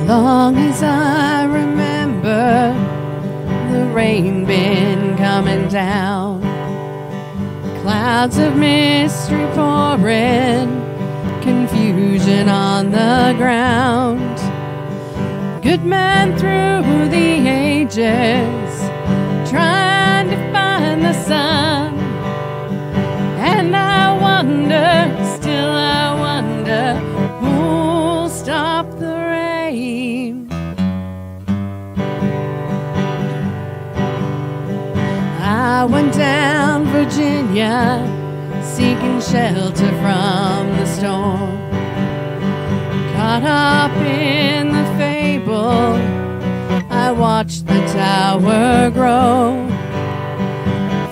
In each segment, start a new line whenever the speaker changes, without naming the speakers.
long as I remember, the rain been coming down, clouds of mystery pouring, confusion on the ground. Good man through the ages, trying to find the sun. And I wonder, still I wonder, who'll stop the rain? I went down Virginia, seeking shelter from the storm. Caught up in the fable, I watched the tower grow.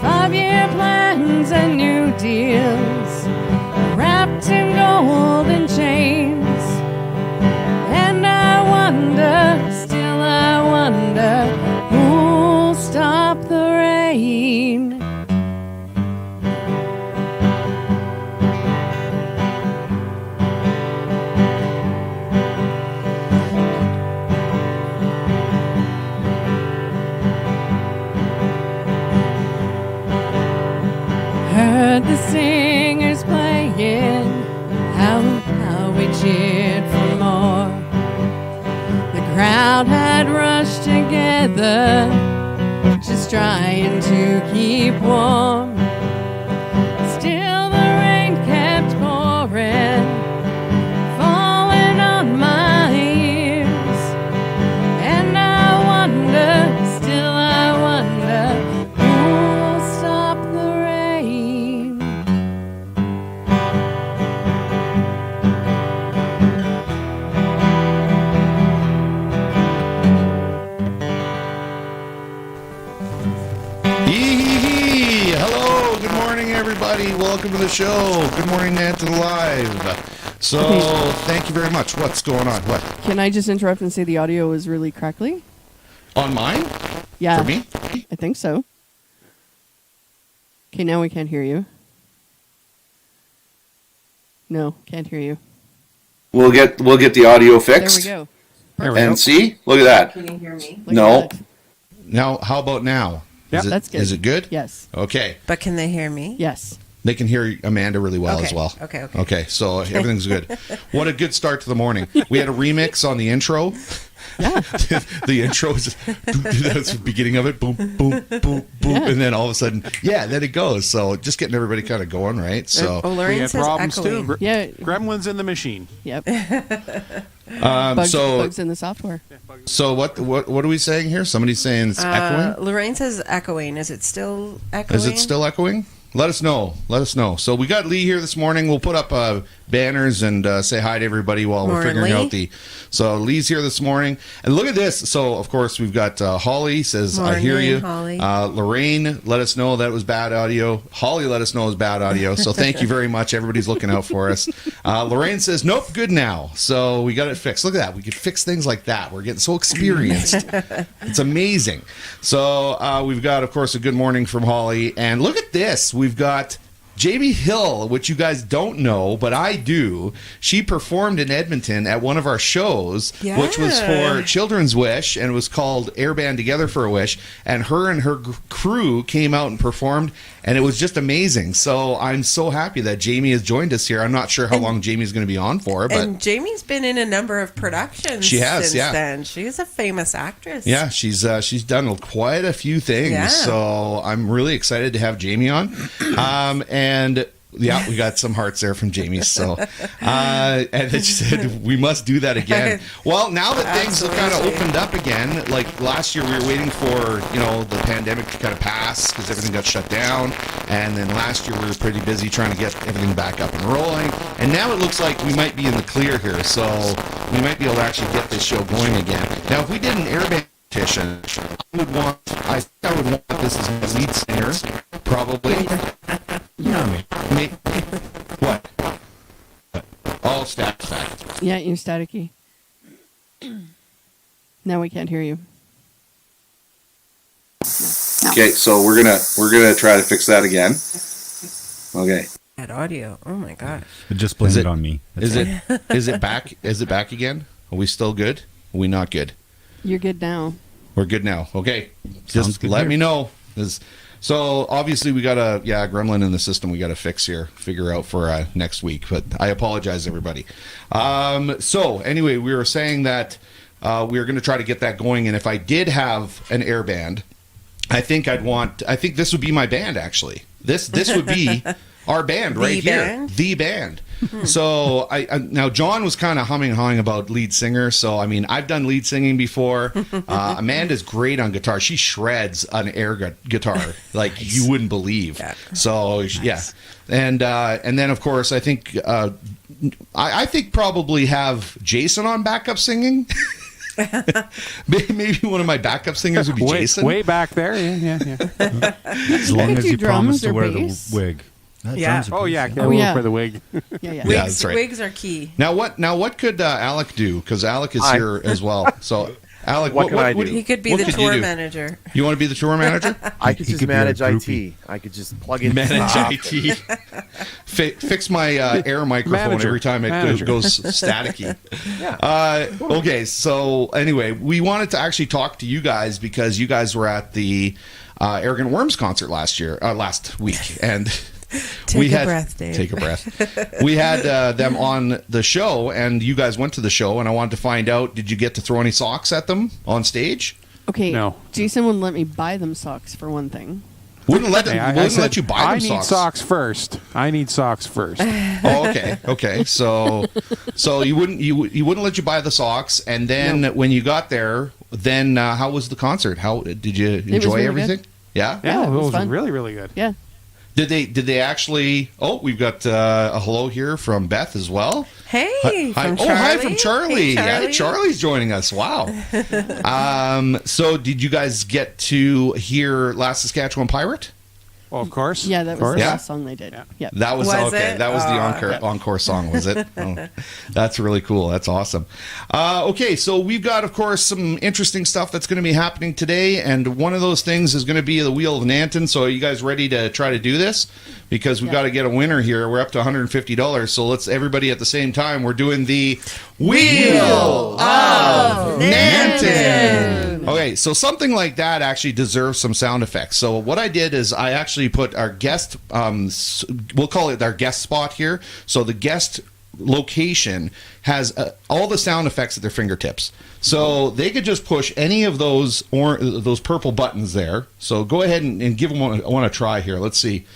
5-year plans and new deals, wrapped in golden chains. And I wonder, still I wonder, who'll stop the rain? Heard the singers playing, how we cheered for more. The crowd had rushed together, just trying to keep warm. Still the rain kept pouring, falling on my ears. And I wonder, still I wonder, who'll stop the rain?
Yee-hee-hee. Hello, good morning, everybody. Welcome to the show. Good Morning Nanton Live. So, thank you very much. What's going on? What?
Can I just interrupt and say the audio is really crackly?
On mine?
Yeah.
For me?
I think so. Okay, now we can't hear you. No, can't hear you.
We'll get the audio fixed.
There we go.
There we
And
go.
see, look at that.
Can you hear me?
Look
No.
at that.
Now, how about now?
Yep,
Is it,
that's good.
Is it good?
Yes.
Okay.
But can they hear me?
Yes.
They can hear Amanda really well
Okay.
as well.
Okay.
Okay, so everything's good. What a good start to the morning. We had a remix on the intro.
Yeah.
The intro is that's the beginning of it, boom, boom, boom, boom,
Yeah.
and then all of a sudden, then it goes. So just getting everybody kind of going, right? So
Oh,
We
Lorraine
had
says
problems
echoing.
too.
Yeah.
Gremlins in the machine.
Yep. Bugs in the software.
So what are we saying here? Somebody's saying it's echoing.
Lorraine says echoing. Is it still echoing?
Is it still echoing? Let us know. Let us know. So we got Lee here this morning. We'll put up banners and say hi to everybody while we're
Morning,
figuring
Lee.
out the. So Lee's here this morning, and look at this. So of course we've got Holly says I hear
Morning,
you.
Holly.
Lorraine let us know that it was bad audio. Holly let us know it was bad audio. So thank you very much. Everybody's looking out for us. Lorraine says nope, good now. So we got it fixed. Look at that. We could fix things like that. We're getting so experienced. It's amazing. So we've got, of course, a good morning from Holly. And look at this. We've got Jamie Hill, which you guys don't know, but I do. She performed in Edmonton at one of our shows, which was for Children's Wish, and it was called Air Band Together for a Wish. And her crew came out and performed, and it was just amazing. So I'm so happy that Jamie has joined us here. I'm not sure how long Jamie's going to be on for, but
And Jamie's been in a number of productions.
She has,
since
yeah.
then. She's a famous actress.
yeah, she's done quite a few things.
Yeah.
So I'm really excited to have Jamie on. And yeah, we got some hearts there from Jamie. So, and it said we must do that again. Well, now that things have kind of opened up again, like last year we were waiting for the pandemic to kind of pass because everything got shut down, and then last year we were pretty busy trying to get everything back up and rolling. And now it looks like we might be in the clear here, so we might be able to actually get this show going again. Now, if we did an airband competition, I would want this as my lead singer, probably. Me. What? Oh, static.
Yeah, you're staticky. Now we can't hear you.
Okay, so we're gonna try to fix that again. Okay.
That audio. Oh my gosh.
Just blame it on me.
Is it back? Is it back again? Are we still good? we not good?
You're good now.
We're good now. Okay.
Sounds
Just
good
let
here.
me know. So obviously we got a gremlin in the system we got to fix here, figure out for next week. But I apologize, everybody. So anyway, we were saying that we were going to try to get that going, and if I did have an air band, I think this would be my band actually. This would be our band right here,
band?
the band. So I now John was kind of humming and hawing about lead singer. So I mean, I've done lead singing before. Amanda's great on guitar. She shreds an air guitar like you wouldn't believe.
Yeah.
So yeah, and then of course I think I think probably have Jason on backup singing. Maybe one of my backup singers would be Jason.
Way back there. Yeah.
As long
Could
as
you
you promise
drums
to
or
wear
bass?
the wig.
Yeah.
Drums or
Oh
bass,
yeah,
Oh, yeah.
for the wig.
Yeah.
Yeah,
Wigs,
that's right.
wigs are key.
Now what could Alec do? Because Alec is
Hi.
here as well. So Alec,
What can I do?
He could be
what
the
could you
tour
do?
manager.
You want to be the tour manager?
I could
he
just
could be
manage
our
IT.
groupie.
I could just plug in
Manage
stuff.
IT. Fix my air microphone
Manager.
every time it
Manager.
goes staticky.
Yeah.
Okay, so anyway, we wanted to actually talk to you guys because you guys were at the Arrogant Worms concert last week, and
Take a breath, Dave.
Take a breath. We had them on the show, and you guys went to the show, and I wanted to find out: did you get to throw any socks at them on stage?
Okay.
No.
Jason wouldn't let me buy them socks for one thing.
Wouldn't let
Hey, I
wouldn't
said,
let you buy them
I need
socks.
socks first. I need socks first.
Oh, okay. So you wouldn't let you buy the socks, and then when you got there, then how was the concert? How did you enjoy
really
everything?
good.
Yeah.
Yeah, it
it
was
was
fun.
really, really good.
Yeah.
Did they actually? Oh, we've got a hello here from Beth as well.
Hey,
Hi.
from
Oh,
Charlie.
hi from Charlie.
Hey, Charlie.
Yeah, Charlie's joining us. Wow. So did you guys get to hear Last Saskatchewan Pirate?
Well, of course.
Yeah, that
Of
was
course.
the
Yeah.
last song they did.
Yeah.
Yeah.
That was,
Was
okay.
it?
That was the
Oh.
encore song, was it? Oh, that's really cool. That's awesome. Okay, so we've got, of course, some interesting stuff that's going to be happening today, and one of those things is going to be the Wheel of Nanton. So, are you guys ready to try to do this? Because we've got to get a winner here. We're up to $150. So let's everybody at the same time. We're doing the Wheel of Nanton. Okay, so something like that actually deserves some sound effects. So what I did is I actually put our guest, we'll call it our guest spot here. So the guest location has all the sound effects at their fingertips. So they could just push any of those those purple buttons there. So go ahead and give them one a try here. Let's see.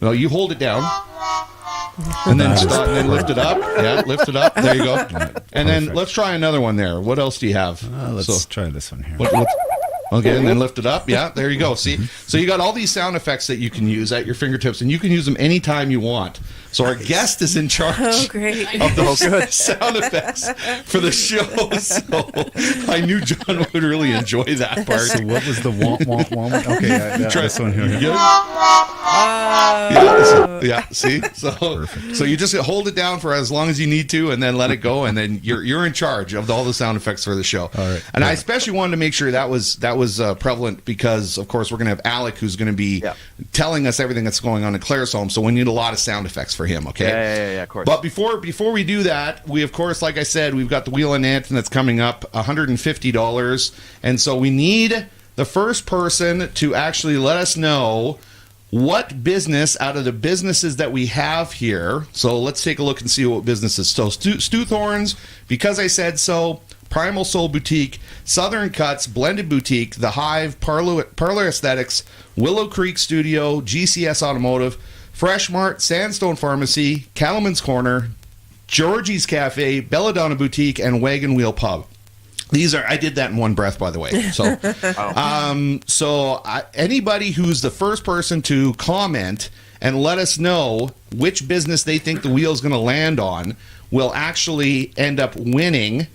No, you hold it down. And then stop, and then lift it up. Yeah, lift it up. There you go. And then
Perfect.
let's try another one there. What else do you have?
Let's try this one here.
Okay, and then lift it up. Yeah, there you go. See? So you got all these sound effects that you can use at your fingertips, and you can use them anytime you want. So our guest is in charge
Oh, great.
of those sound effects for the show. So I knew John would really enjoy that part.
So what was the womp womp womp? Okay, yeah,
Try
this one here.
Yeah, see? So you just hold it down for as long as you need to and then let it go, and then you're in charge of all the sound effects for the show.
All right.
And I especially wanted to make sure that was prevalent because of course we're going to have Alec who's going to be telling us everything that's going on in Claire's home, so we need a lot of sound effects for him, okay?
Yeah, of course.
But before we do that, we of course, like I said, we've got the Wheel of Nanton that's coming up, $150, and so we need the first person to actually let us know what business out of the businesses that we have here. So let's take a look and see what businesses. So Stu Thorne's, Because I Said So, Primal Soul Boutique, Southern Cuts, Blended Boutique, The Hive, Parlor Aesthetics, Willow Creek Studio, GCS Automotive, Fresh Mart, Sandstone Pharmacy, Cattleman's Corner, Georgie's Cafe, Belladonna Boutique, and Wagon Wheel Pub. I did that in one breath, by the way. So, anybody who's the first person to comment and let us know which business they think the wheel's going to land on will actually end up winning.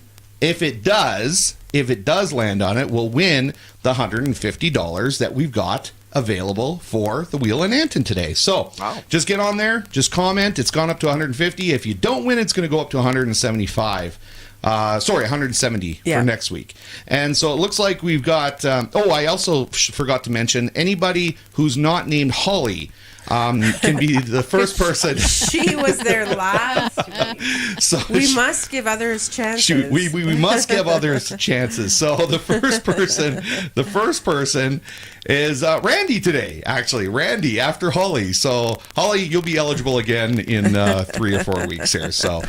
If it does land on it, we'll win the $150 that we've got available for the Wheel of Nanton today. So just get on there, just comment. It's gone up to 150. If you don't win, it's going to go up to 175. 170 for next week. And so it looks like we've got I also forgot to mention anybody who's not named Holly. can be the first person.
She was there last week.
So
We must give others chances.
shoot, we must give others chances. So the first person is Randy today. Actually, Randy after Holly. So Holly, you'll be eligible again in 3 or 4 weeks here. So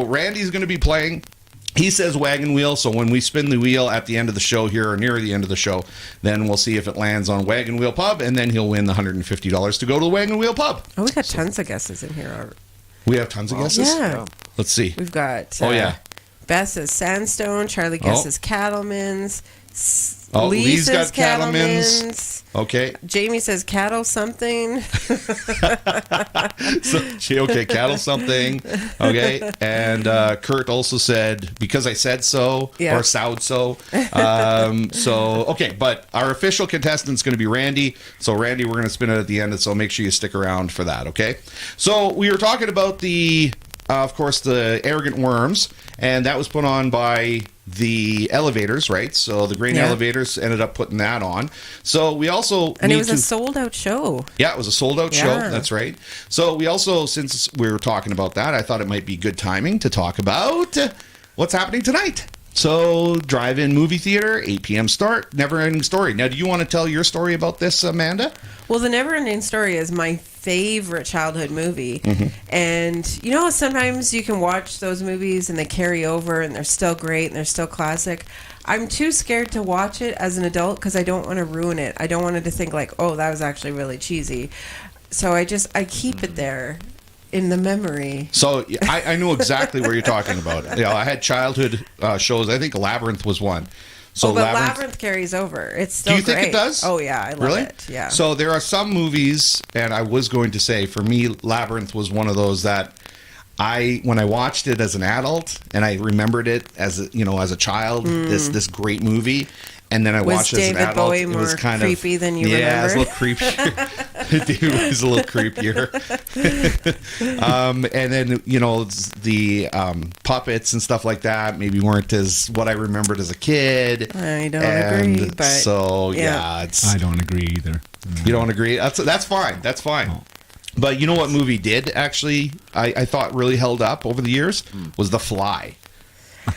Randy's going to be playing. He says wagon wheel, so when we spin the wheel at the end of the show here, or near the end of the show, then we'll see if it lands on Wagon Wheel Pub, and then he'll win the $150 to go to the Wagon Wheel Pub.
Oh, we got tons of guesses in here.
We have tons of guesses?
Yeah.
Let's see.
We've got Beth says Sandstone, Charlie guesses Cattleman's, Lee
Lee's
says
got Cattleman's.
Cattleman's.
Okay.
Jamie says cattle something.
Okay, cattle something. Okay. And Kurt also said, because I said so, or sound so. Okay, but our official contestant's going to be Randy. So, Randy, we're going to spin it at the end, so make sure you stick around for that, okay? So, we were talking about of course, the Arrogant Worms, and that was put on by the Elevators, right? So the Grain Elevators ended up putting that on. So we also
and it was a sold-out show.
Yeah, it was a sold-out show. That's right. So we also, since we were talking about that, I thought it might be good timing to talk about what's happening tonight. So drive-in movie theater, 8 p.m. start, Never-Ending Story. Now, do you want to tell your story about this, Amanda?
Well, The Never-Ending Story is my favorite childhood movie. And, sometimes you can watch those movies and they carry over and they're still great and they're still classic. I'm too scared to watch it as an adult because I don't want to ruin it. I don't want it to think like, oh, that was actually really cheesy. So I keep it there in the memory.
So I know exactly where you're talking about. I had childhood shows. I think Labyrinth was one. So
but Labyrinth carries over. It's still
Do you think
great.
it does?
Oh, yeah. I love it. Yeah.
So there are some movies, and I was going to say, for me, Labyrinth was one of those that when I watched it as an adult, and I remembered it as a child, this great movie, and then I watched it as an adult.
Bowie
it was kind of
creepy than you remember?
Yeah, it was a little creepier. It was a little creepier. And then the puppets and stuff like that maybe weren't as what I remembered as a kid.
I don't agree, but
so
I don't agree either.
You don't agree? That's fine. That's fine. Oh. But you know what movie did actually? I thought really held up over the years was The Fly.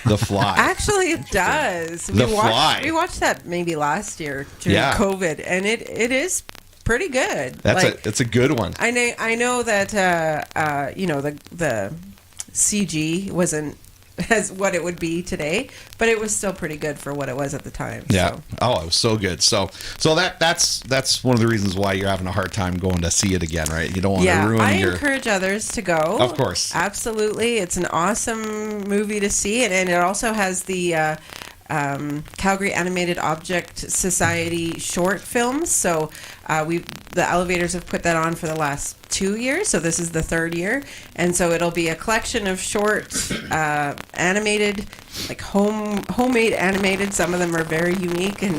The Fly.
Actually, it does.
Fly.
We watched that maybe last year during COVID, and it is pretty good.
It's a good one.
I know that the CG wasn't as what it would be today, but it was still pretty good for what it was at the time.
Yeah.
So.
Oh, it was so good. So that's one of the reasons why you're having a hard time going to see it again, right? You don't want to ruin
I encourage others to go.
Of course.
Absolutely. It's an awesome movie to see, and it also has the Calgary Animated Object Society short films. So the Elevators have put that on for the last 2 years. So this is the 3rd year. And so it'll be a collection of short animated, like homemade animated. Some of them are very unique and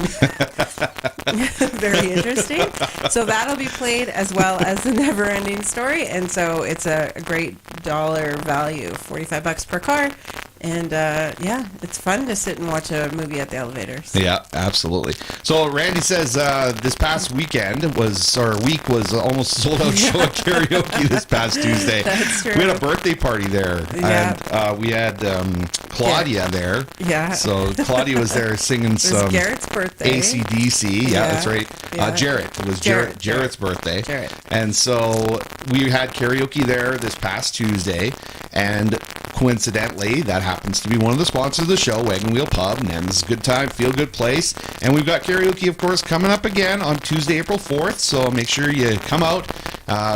very interesting. So that'll be played as well as The Never-Ending Story. And so it's a great dollar value, $45 per car. And it's fun to sit and watch a movie at the Elevators.
Yeah, absolutely. So Randy says this past weekend was almost sold out show at karaoke this past Tuesday.
That's true.
We had a birthday party there.
Yeah.
And we had Claudia there.
Yeah.
So Claudia was there singing some
Garrett's birthday.
AC/DC. Yeah, that's right.
Yeah.
Jarrett. It was Jarrett's birthday.
Jarrett.
And so we had karaoke there this past Tuesday, and coincidentally, that happens to be one of the sponsors of the show, Wagon Wheel Pub, and it's a good time, feel good place. And we've got karaoke, of course, coming up again on Tuesday, April 4th. So make sure you come out,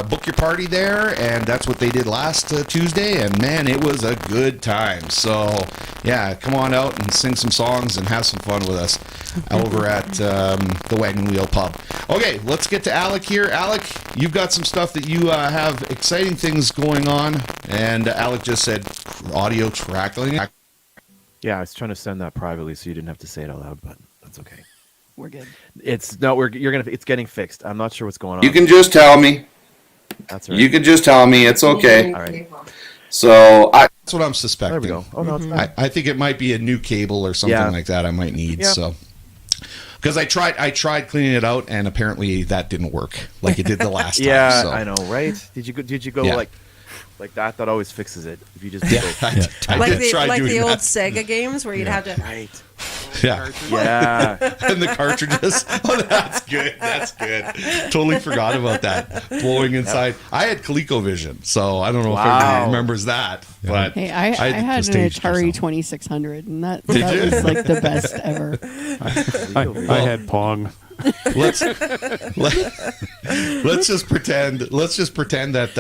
book your party there, and that's what they did last Tuesday. And man, it was a good time. So yeah, come on out and sing some songs and have some fun with us over at the Wagon Wheel Pub. Okay, let's get to Alec here. Alec, you've got some stuff that you have exciting things going on, and Alec just said audio crackling.
Yeah, I was trying to send that privately so you didn't have to say it out loud, but that's okay.
We're good.
It's getting fixed. I'm not sure what's going on.
You can just tell me.
That's right.
You can just tell me. It's okay.
All right.
So
That's what I'm suspecting.
There we go. Oh no, it's fine.
I think it might be a new cable or something like that I might need.
Yeah.
So Because I tried cleaning it out, and apparently that didn't work like it did the last time.
Yeah,
So.
I know, right? Did you go
Yeah.
like that? That always fixes it. If you just
Yeah,
go,
I
like
did try
the
doing
old
that.
Sega games where you'd have to.
right.
Yeah.
Yeah.
And the cartridges. Oh, that's good. That's good. Totally forgot about that. Blowing inside. I had ColecoVision, so I don't know if
Wow.
everybody remembers that. But
Hey, I had
just
an
aged
Atari
yourself.
2600, and that
you?
was like the best ever.
I had Pong.
let's just pretend that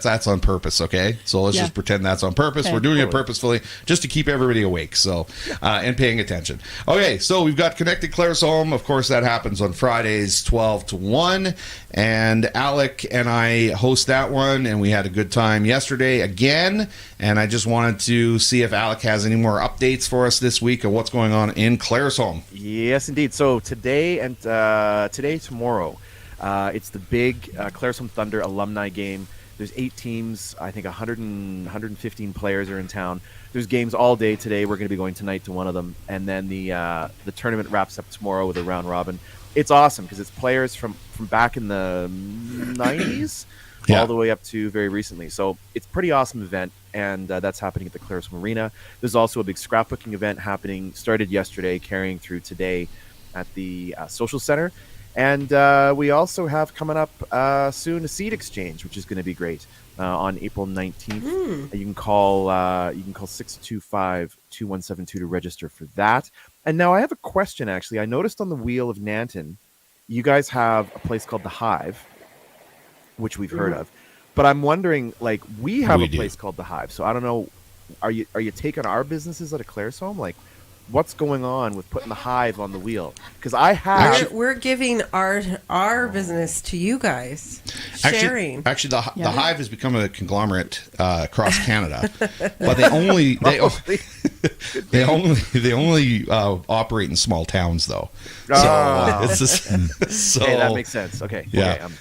that's on purpose, okay? So let's
Yeah.
just pretend that's on purpose.
Okay.
We're doing it purposefully just to keep everybody awake, so and paying attention. Okay, so we've got Connected Claire's Home. Of course, that happens on Fridays 12 to 1, and Alec and I host that one, and we had a good time yesterday again, and I just wanted to see if Alec has any more updates for us this week of what's going on in Claire's Home.
Yes, indeed. So today and tomorrow, it's the big Claire's Home Thunder alumni game. There's 8 teams. I think 115 players are in town. There's games all day today. We're going to be going tonight to one of them, and then the tournament wraps up tomorrow with a round robin. It's awesome because it's players from back in the 90s
Yeah.
all the way up to very recently. So it's a pretty awesome event, and that's happening at the Claire's Home Arena. There's also a big scrapbooking event happening, started yesterday, carrying through today at the Social Center. And we also have coming up soon a seed exchange, which is going to be great on April 19th. You can call 625-2172 to register for that. And now I have a question, actually. I noticed on the Wheel of Nanton, you guys have a place called The Hive, which we've heard of. But I'm wondering, like, we have
We
a
do.
place called The Hive. So I don't know, are you taking our businesses at a Claire's Home? Like, what's going on with putting the Hive on the wheel? Because I have...
We're giving our business to you guys, sharing.
Actually, the
Yeah.
Hive has become a conglomerate across Canada, but they only operate in small towns, though.
Oh.
It's just, so
Hey, that makes sense. Okay.
Yeah.
Okay,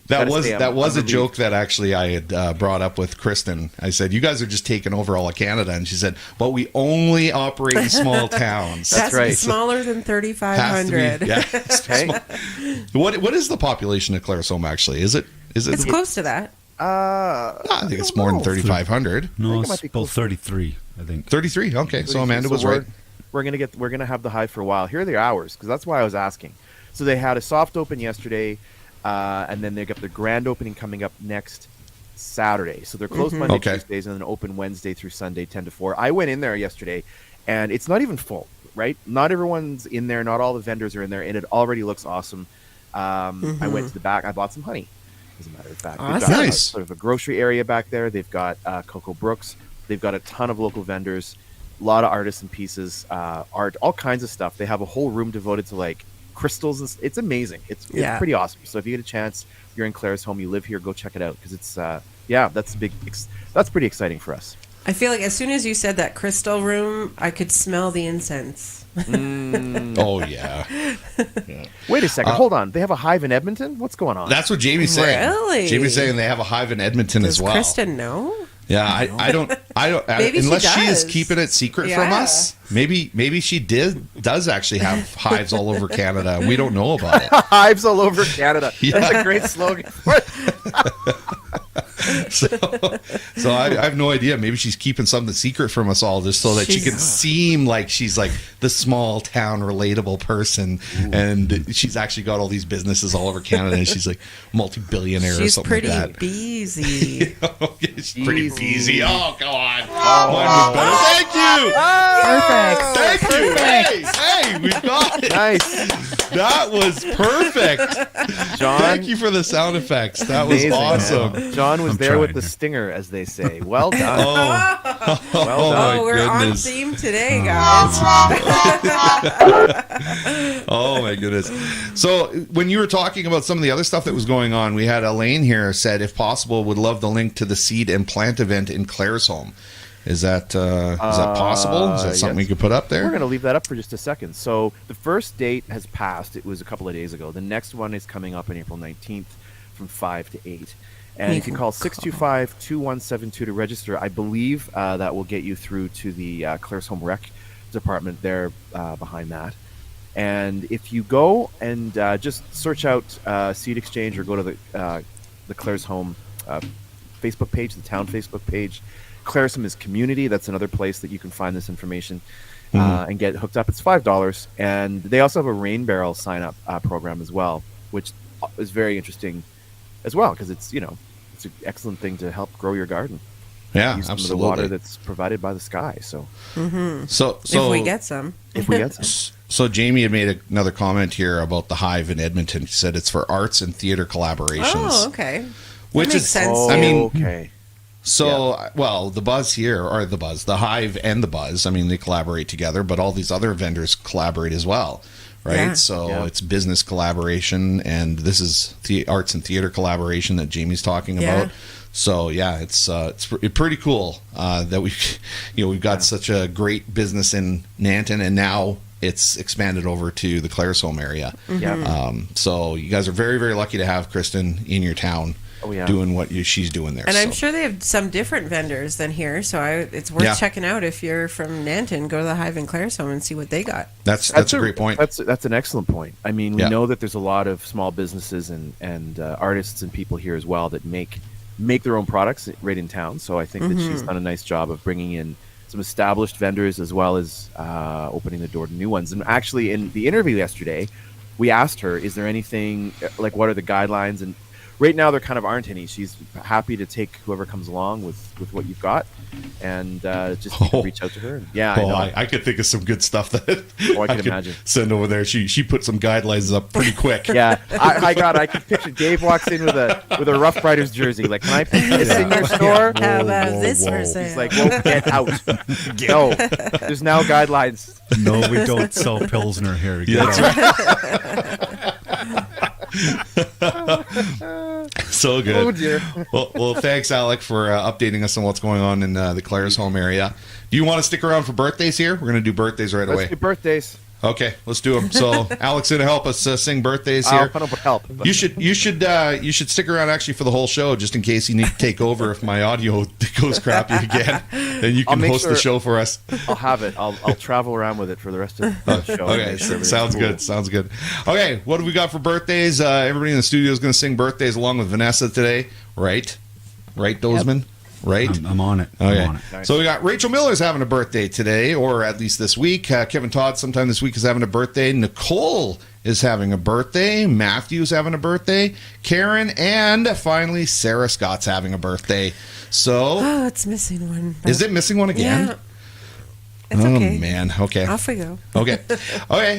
that
gotta say,
was
I'm
a joke that actually I had brought up with Kristen. I said, "You guys are just taking over all of Canada," and she said, "But we only operate in small towns."
That's right.
Smaller than
Has to be-
3,500.
yeah.
Okay.
What is the population of Claire's Home actually? Is it?
It's close to that.
I think it's more than 3,500.
No,
it
it's
might be
about
close.
33, I think.
33. Okay, so Amanda was right.
We're gonna have the Hive for a while. Here are the hours, because that's why I was asking. So they had a soft open yesterday, and then they got their grand opening coming up next Saturday. So they're closed Monday,
Okay.
Tuesdays, and then open Wednesday through Sunday, 10 to 4. I went in there yesterday, and it's not even full, right? Not everyone's in there. Not all the vendors are in there, and it already looks awesome. I went to the back. I bought some honey, as a matter of fact. They've
Awesome.
got
Nice.
sort of a grocery area back there. They've got Cocoa Brooks. They've got a ton of local vendors, a lot of artists and pieces, art, all kinds of stuff. They have a whole room devoted to like crystals. It's amazing. It's
Yeah.
pretty awesome. So if you get a chance, you're in Claire's Home, you live here, go check it out because it's that's that's pretty exciting for us.
I feel like as soon as you said that crystal room, I could smell the incense.
Oh yeah.
Wait a second, hold on. They have a Hive in Edmonton. What's going on?
That's what Jamie's saying.
Really?
Jamie's saying they have a Hive in Edmonton
Does
as well.
Kristen know?
Yeah, I don't
Maybe she
unless she is
does.
keeping it secret from
Yeah.
us. Maybe she does actually have hives all over Canada and we don't know about it.
Hives all over Canada.
Yeah.
That's a great slogan.
So I have no idea. Maybe she's keeping something secret from us all just so that she
She's-
can seem like she's like the small town relatable person. And she's actually got all these businesses all over Canada and she's like multi-billionaire or
She's
something
pretty
like that.
busy.
She's pretty
Easy.
easy. Oh, go on. Mine was better. Thank you.
Perfect.
Thank you. Hey, we got it.
Nice.
That was perfect.
John,
Thank you for the sound effects. That was
amazing,
awesome.
man. John was
I'm
there with
trying
the
here.
stinger, as they say. Well done.
Oh,
Well done.
my
We're
goodness.
on theme today, guys.
Oh my goodness. So when you were talking about some of the other stuff that was going on, we had Elaine here said, if possible, would love the link to the seed and plant event in Claire's Home. Is that possible? Is that something we
yes.
could put up
We're
there?
going to leave that up for just a second. So the first date has passed. It was a couple of days ago. The next one is coming up on April 19th from 5 to 8. And you can call 625-2172 to register. I believe that will get you through to the Claire's Home Rec department there behind that. And if you go and just search out Seed Exchange or go to the Claire's Home Facebook page, the town Facebook page, Claire's Home is community. That's another place that you can find this information and get hooked up. It's $5, and they also have a rain barrel sign up program as well, which is very interesting as well because it's it's an excellent thing to help grow your garden.
Yeah,
Use some
absolutely.
of the water that's provided by the sky. So
if we get some.
So Jamie had made another comment here about the Hive in Edmonton. He said it's for arts and theater collaborations.
Oh, okay.
Which
makes
is
sense.
I mean,
okay.
So, well, the Buzz here, or the Hive and the Buzz, I mean, they collaborate together, but all these other vendors collaborate as well, right?
Yeah.
So it's business collaboration, and this is the arts and theater collaboration that Jamie's talking about. So, yeah, it's pretty cool that we've got such a great business in Nanton, and now it's expanded over to the Claire's Home area. So you guys are very, very lucky to have Kristen in your town. Doing what she's doing there.
And I'm sure they have some different vendors than here, so it's worth checking out. If you're from Nanton, go to the Hive in Claire's Home and see what they got.
That's a great point.
That's an excellent point. I mean, we know that there's a lot of small businesses and artists and people here as well that make their own products right in town. So I think that she's done a nice job of bringing in some established vendors as well as opening the door to new ones. And actually, in the interview yesterday, we asked her, "Is there anything like what are the guidelines?" And right now, there kind of aren't any. She's happy to take whoever comes along with what you've got, and just you can reach out to her.
I could think of some good stuff that
I can imagine.
Send over there. She put some guidelines up pretty quick.
I can picture Dave walks in with a Rough Riders jersey. Like, can I put this in your store?
How about this for sale?
He's like, well, get out. No, there's now guidelines.
No, we don't sell Pilsner here.
That's right. So good.
Oh dear.
Well, thanks, Alec, for updating us on what's going on in the Claire's Home area. Do you want to stick around for birthdays here? We're going to do birthdays right away.
Let's do birthdays.
Okay, let's do them. So, Alec's going to help us sing birthdays here.
I'll help.
You should stick around actually for the whole show, just in case you need to take over if my audio goes crappy again. Then you can host the show for us.
I'll have it. I'll travel around with it for the rest of the show.
Okay, sounds good. Sounds good. Okay, what do we got for birthdays? Everybody in the studio is going to sing birthdays along with Vanessa today, right? Right, Dozeman? Yep. Right?
I'm on it.
Okay.
I'm on it.
Nice.
So we got Rachel Miller's having a birthday today, or at least this week. Kevin Todd sometime this week is having a birthday. Nicole is having a birthday. Matthew's having a birthday. Karen, and finally Sarah Scott's having a birthday. So
it's missing one.
Is it missing one again?
Yeah. It's okay.
Oh, man. Okay.
Off we go.
Okay.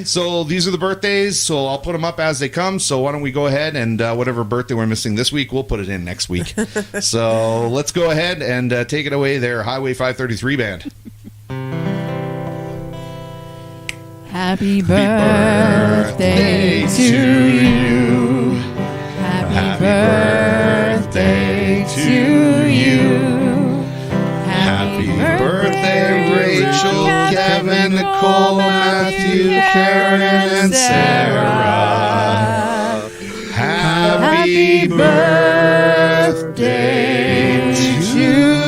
So these are the birthdays. So I'll put them up as they come. So why don't we go ahead and whatever birthday we're missing this week, we'll put it in next week. So let's go ahead and take it away there, Highway 533 Band.
Happy birthday to you. Happy birthday to you.
Happy birthday, Rachel, Kevin, Nicole, Matthew, Karen, and Sarah. Happy birthday to you.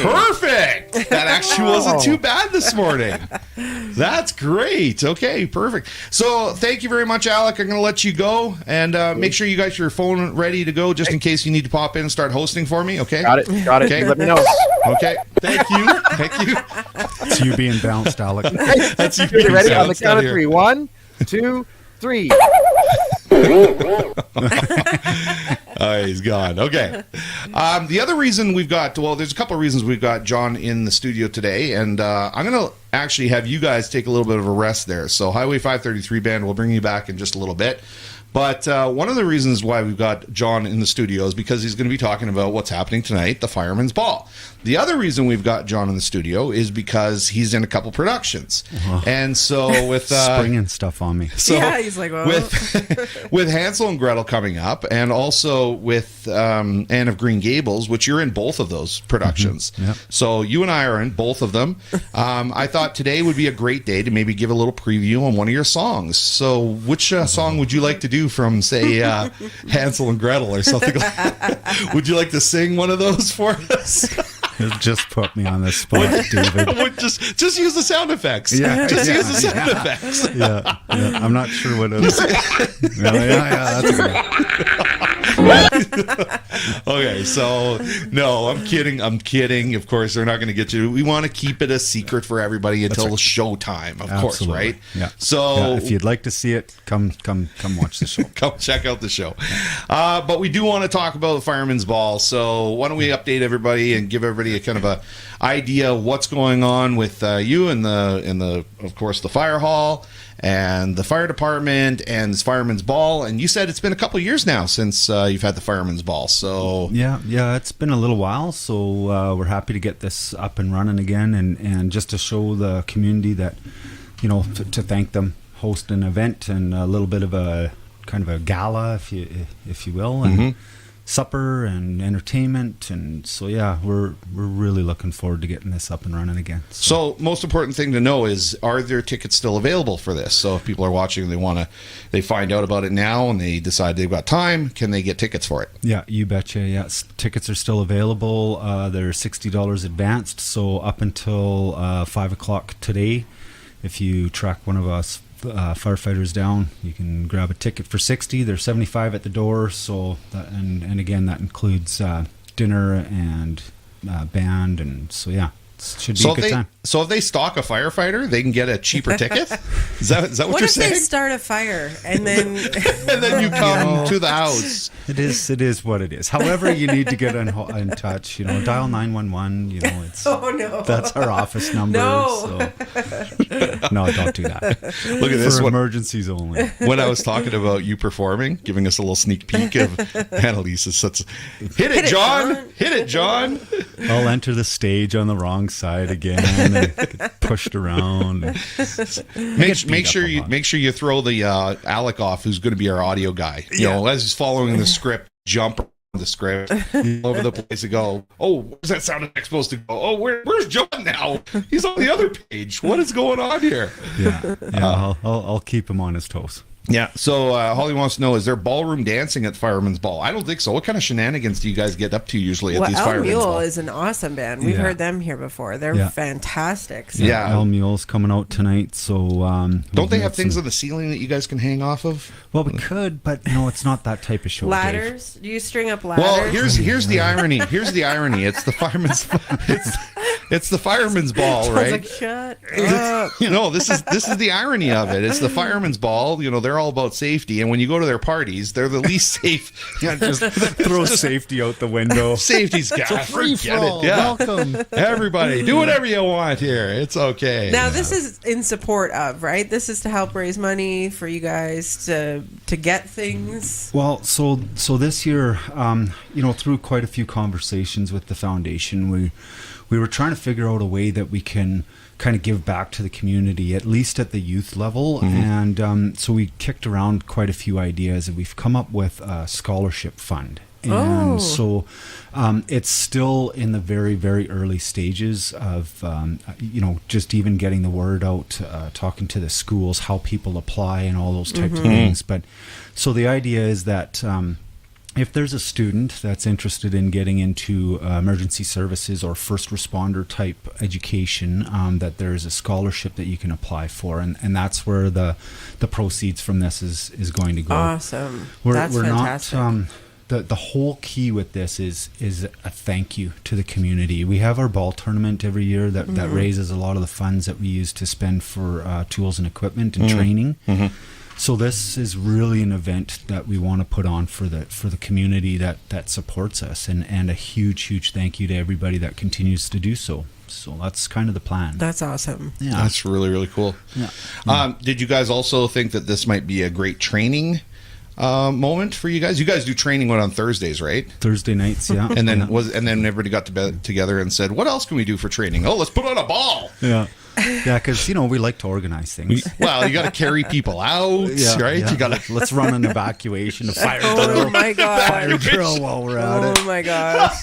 Perfect! That actually wasn't too bad this morning. That's great. Okay, perfect. So thank you very much, Alec. I'm going to let you go, and make sure you got your phone ready to go just in case you need to pop in and start hosting for me, okay?
Got it.
Okay.
Let me know.
Okay. Thank you.
It's you being bounced, Alec.
That's you.
You ready? On the count of three. 1, 2, 3.
He's gone. Okay. The other reason there's a couple of reasons we've got John in the studio today, and I'm going to actually have you guys take a little bit of a rest there. So Highway 533 Band, we'll bring you back in just a little bit. But one of the reasons why we've got John in the studio is because he's going to be talking about what's happening tonight, the Fireman's Ball. The other reason we've got John in the studio is because he's in a couple productions. And so with...
springing stuff on me.
So
he's like, well...
with Hansel and Gretel coming up, and also with Anne of Green Gables, which you're in both of those productions.
Mm-hmm. Yep.
So you and I are in both of them. I thought today would be a great day to maybe give a little preview on one of your songs. So which song would you like to do from, say, Hansel and Gretel or something like that? Would you like to sing one of those for us?
You just put me on the spot, David.
just use the sound effects.
Yeah,
just
yeah,
use the sound effects.
Yeah, I'm not sure what it was. Yeah, that's good.
Okay, so no, I'm kidding. Of course, they're not going to get you. We want to keep it a secret for everybody until showtime, of course, right?
Yeah.
So
yeah, if you'd like to see it, come watch the show.
come check out the show. But we do want to talk about the Fireman's Ball. So why don't we update everybody and give everybody a kind of a idea of what's going on with you and the of course the fire hall and the fire department and this Fireman's Ball. And you said it's been a couple of years now since you've had the Fireman's Ball. So
yeah, it's been a little while. So we're happy to get this up and running again, and just to show the community that, to thank them, host an event and a little bit of a kind of a gala, if you will, and supper and entertainment. And so we're really looking forward to getting this up and running again.
So most important thing to know is, are there tickets still available for this? So if people are watching and they find out about it now and they decide they've got time, can they get tickets for it? Yeah,
you betcha. Yes, tickets are still available. They're $60 advanced, so up until 5 o'clock today, if you track one of us firefighters down, you can grab a ticket for $60. They're $75 at the door. So and again, that includes dinner and band, and so it should be a good time.
So if they stalk a firefighter, they can get a cheaper ticket. Is that what you're saying?
What if they start a fire and then
and then you come to the house?
It is what it is. However, you need to get in touch. Dial 911. It's that's our office number.
No,
no, don't do that.
Look at this
for
one.
Emergencies only.
When I was talking about you performing, giving us a little sneak peek of Annalise's, hit it, John. Hit it, John.
I'll enter the stage on the wrong side again and get pushed around.
Make sure you throw the Alec off, who's going to be our audio guy. As he's following the script, jump around the script all over the place to go, oh, where's that sound effect supposed to go? Oh, where's John now? He's on the other page. What is going on here?
I'll keep him on his toes.
Yeah, so Holly wants to know, is there ballroom dancing at Fireman's Ball? I don't think so. What kind of shenanigans do you guys get up to usually at these Fireman's
El
Ball?
Mule is an awesome band. We've heard them here before. They're fantastic. So.
Yeah,
El Mule's coming out tonight. So
don't they have things on the ceiling that you guys can hang off of?
Well, we could, but no, it's not that type of show.
Ladders? Do you string up ladders?
Well, here's the irony. Here's the irony. It's the Fireman's Ball, right?
Like, shut up.
This is the irony of it. It's the Fireman's Ball. They're all about safety, and when you go to their parties, they're the least safe.
Just throw safety out the window.
Safety's got
free for all.
Yeah.
Welcome,
everybody. Do whatever you want here. It's okay.
Now, this is in support of, right? This is to help raise money for you guys to get things.
Well, so this year, through quite a few conversations with the foundation, we were trying to figure out a way that we can kind of give back to the community, at least at the youth level. And so we kicked around quite a few ideas, and we've come up with a scholarship fund. And so it's still in the very, very early stages of, just even getting the word out, talking to the schools, how people apply and all those types of things. But so the idea is that if there's a student that's interested in getting into emergency services or first responder type education, that there's a scholarship that you can apply for, and that's where the proceeds from this is going to go.
Awesome.
That's fantastic. The whole key with this is a thank you to the community. We have our ball tournament every year that raises a lot of the funds that we use to spend for tools and equipment and training. So this is really an event that we want to put on for the community that supports us, and a huge thank you to everybody that continues to do so. So that's kind of the plan.
That's awesome.
Yeah, that's really, really cool.
Yeah.
Did you guys also think that this might be a great training moment for you guys? You guys do training on Thursdays, right?
Thursday nights, yeah.
And then everybody got together and said, "What else can we do for training? Oh, let's put on a ball."
Yeah. Yeah, because we like to organize things.
Well, you got to carry people out, right?
Yeah.
You got to
let's run an evacuation, a fire drill.
Oh my god!
Fire drill while we're at it.
Oh my gosh!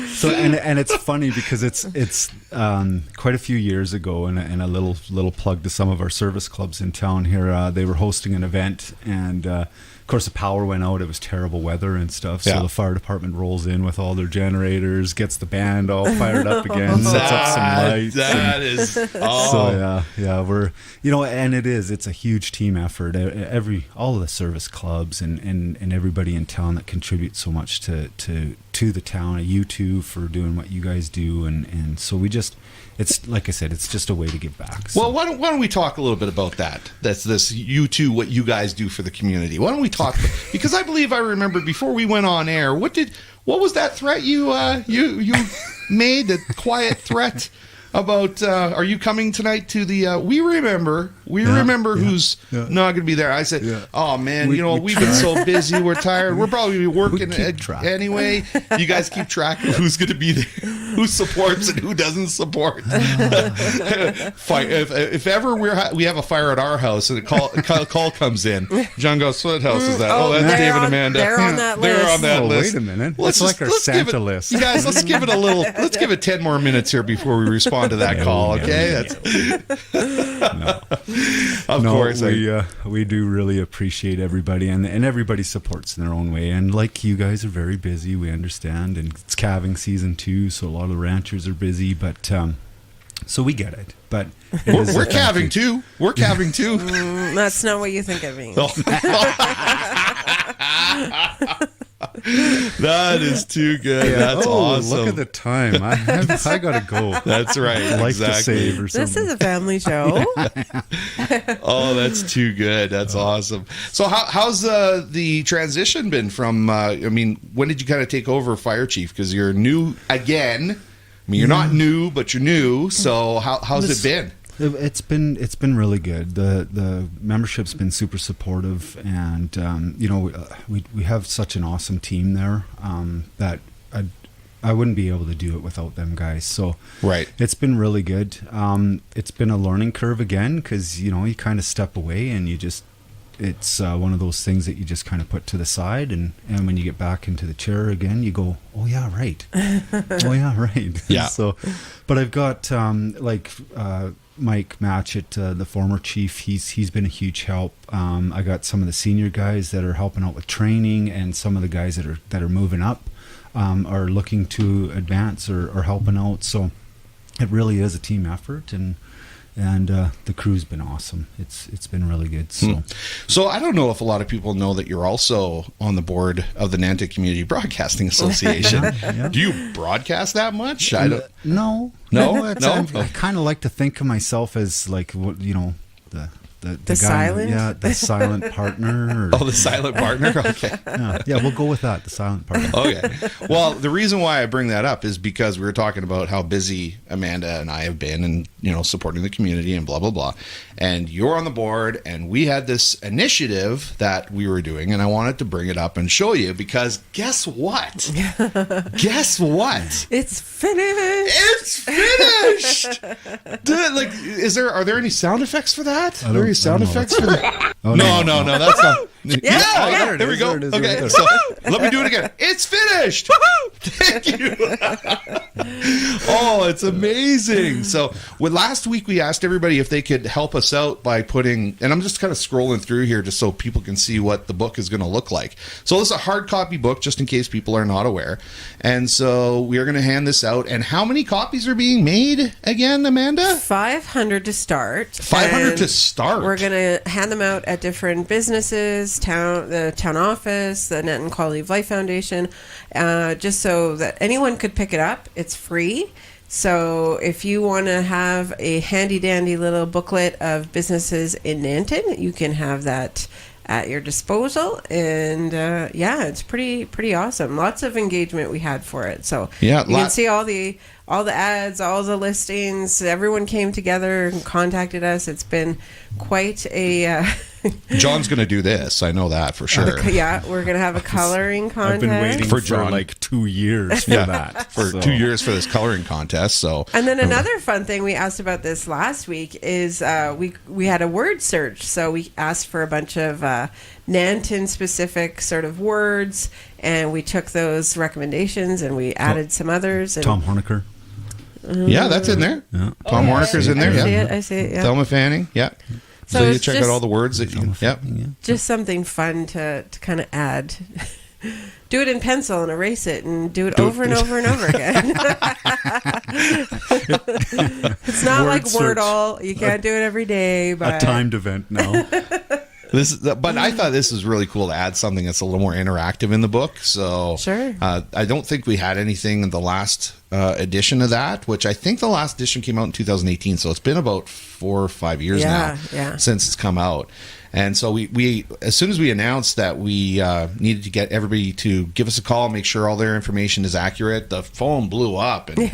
So and it's funny because it's quite a few years ago, and a little plug to some of our service clubs in town here. They were hosting an event, and of course the power went out. It was terrible weather and stuff. So the fire department rolls in with all their generators, gets the band all fired up again, sets up some lights.
That is
So yeah, we're and it's a huge team effort. All of the service clubs and everybody in town that contributes so much to the town. You two for doing what you guys do, and so we just. It's like I said, it's just a way to give back. So.
Well, why don't we talk a little bit about that? That's this you two, what you guys do for the community. Why don't we talk? Because I believe I remember before we went on air. What was that threat you made? The quiet threat about are you coming tonight to the? We remember who's not going to be there. I said, oh man, we've been so busy, we're tired. We're probably working anyway. You guys keep track of who's going to be there, who supports and who doesn't support. If ever we have a fire at our house and a call comes in, John goes, "What house is that?" Oh, that's Dave and Amanda.
They're on that list.
They're on that list. Wait a minute. It's like our Santa list.
You guys, let's give it a little. Let's give it 10 more minutes here before we respond to that call. Okay. Of course,
we do really appreciate everybody, and everybody supports in their own way. And like you guys are very busy, we understand, and it's calving season too, so a lot of the ranchers are busy. But so we get it. But
we're calving too. We're calving too.
That's not what you think it means.
That is too good. That's awesome.
Look at the time. I gotta go.
That's right.
Life to save or something.
This is a family show.
Oh, that's too good. That's awesome. So how's the transition been from, when did you kind of take over fire chief? Because you're new again. I mean, you're not new, but you're new. So how's it been?
It's been really good. The membership's been super supportive, and we have such an awesome team there that I wouldn't be able to do it without them guys. So
right,
it's been really good. It's been a learning curve again because you kind of step away and it's one of those things that you just kind of put to the side, and when you get back into the chair again, you go, oh yeah, right. Oh yeah, right.
Yeah.
So, but I've got Mike Matchett, the former chief, he's been a huge help. I got some of the senior guys that are helping out with training, and some of the guys that are moving up are looking to advance or helping out. So it really is a team effort, and the crew's been awesome. It's been really good.
So I don't know if a lot of people know that you're also on the board of the Nanton Community Broadcasting Association.
Yeah.
Do you broadcast that much?
No. I kind of like to think of myself as like the guy,
silent,
the silent partner.
The silent partner. Okay.
Yeah, we'll go with that. The silent partner.
Okay. Well, the reason why I bring that up is because we were talking about how busy Amanda and I have been, and supporting the community and blah blah blah. And you're on the board, and we had this initiative that we were doing, and I wanted to bring it up and show you because guess what? Guess what?
It's finished.
It's finished. Are there any sound effects for that? Are there any sound effects for that?
No,
that's not.
Yeah.
There we go.
There it is,
Okay,
right
so let me do it again. It's finished. Thank you. Oh, it's amazing. So, last week we asked everybody if they could help us out by putting, and I'm just kind of scrolling through here just so people can see what the book is going to look like. So this is a hard copy book, just in case people are not aware. And so we are going to hand this out. And how many copies are being made again, Amanda?
500 to start.
500 to start.
We're going to hand them out at different businesses, the town office, the Nanton Quality of Life Foundation, just so that anyone could pick it up. It's free. So if you want to have a handy dandy little booklet of businesses in Nanton, you can have that at your disposal. And it's pretty awesome. Lots of engagement we had for it. So you can see all the ads, all the listings. Everyone came together and contacted us. It's been quite a
John's going to do this. I know that for sure.
Yeah, we're going to have a coloring contest.
I've been waiting
For
for
John.
like 2 years for that.
For 2 years for this coloring contest. So,
And then another fun thing we asked about this last week is we had a word search. So we asked for a bunch of Nanton specific sort of words, and we took those recommendations and we added some others. And
Tom Horniker.
yeah, that's in there.
Yeah.
Tom Horniker's in there.
I see it. Yeah.
Thelma Fanning. Yeah. So,
So
you
it's
check out
just-
all the words that you can. Yep.
Just something fun to kind of add. Do it in pencil and erase it and do it over and over and over again. It's not
Word
like
search.
Wordle. You can't do it every day. But
A timed event now.
But I thought this was really cool to add something that's a little more interactive in the book. So
Sure.
I don't think we had anything in the last edition of that, which I think the last edition came out in 2018. So it's been about 4 or 5 years now since it's come out. And so we as soon as we announced that we needed to get everybody to give us a call, make sure all their information is accurate, the phone blew up. And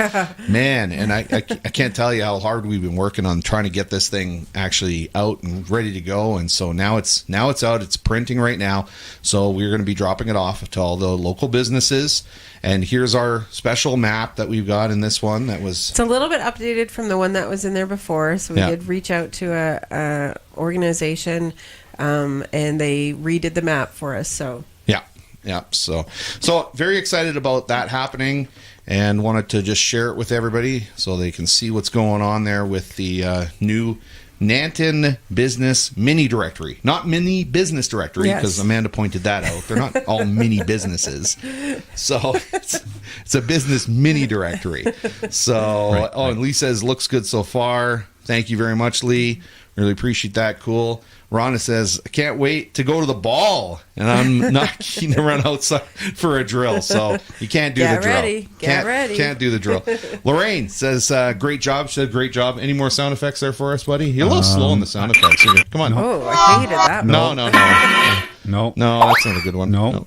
man, and I can't tell you how hard we've been working on trying to get this thing actually out and ready to go. And so now it's out. It's printing right now. So we're going to be dropping it off to all the local businesses. And here's our special map that we've got in this one.
It's a little bit updated from the one that was in there before. So we did reach out to a organization, and they redid the map for us. So
yeah. So very excited about that happening, and wanted to just share it with everybody so they can see what's going on there with the new Nanton Business Mini Directory. Not Mini Business Directory, because Amanda pointed that out. They're not all mini businesses. So it's a business mini directory. So, and Lee says, looks good so far. Thank you very much, Lee. Really appreciate that. Cool. Rhonda says, I can't wait to go to the ball, and I'm not keen to run outside for a drill. So you can't do the drill.
Get ready.
Can't do the drill. Lorraine says, great job. She said, great job. Any more sound effects there for us, buddy? You're a little slow on the sound effects. Come on.
Oh, I hated that.
No, that's not a good one.
No.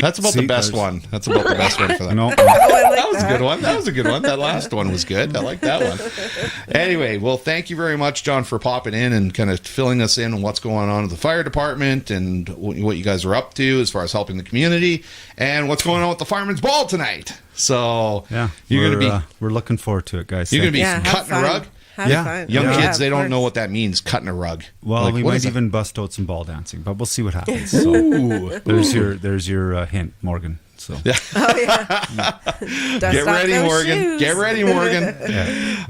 That's about the best one. That's about the best one for that.
No.
That was a good one. That was a good one. That last one was good. I like that one. Anyway, well, thank you very much, John, for popping in and kind of filling us in on what's going on with the fire department and what you guys are up to as far as helping the community and what's going on with the Fireman's Ball tonight. So
we're looking forward to it, guys.
You're going to be cutting a rug?
Fun.
Young kids, they don't know what that means, cutting a rug.
Well,
Like,
we
what
might
is it?
even bust out some ball dancing, but we'll see what happens. So there's your hint, Morgan. So
Get ready, Morgan. Get ready, Morgan.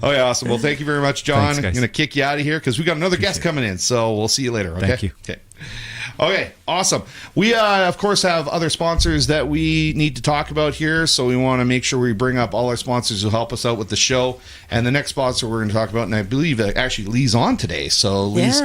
Oh, yeah, awesome. Well, thank you very much, John.
Thanks,
I'm
guys.
going to kick you out of here because we got another guest coming in. So we'll see you later. Okay?
Thank you.
Okay, awesome. We, of course, have other sponsors that we need to talk about here. So we want to make sure we bring up all our sponsors who help us out with the show. And the next sponsor we're going to talk about, and I believe actually Lee's on today. So Lee's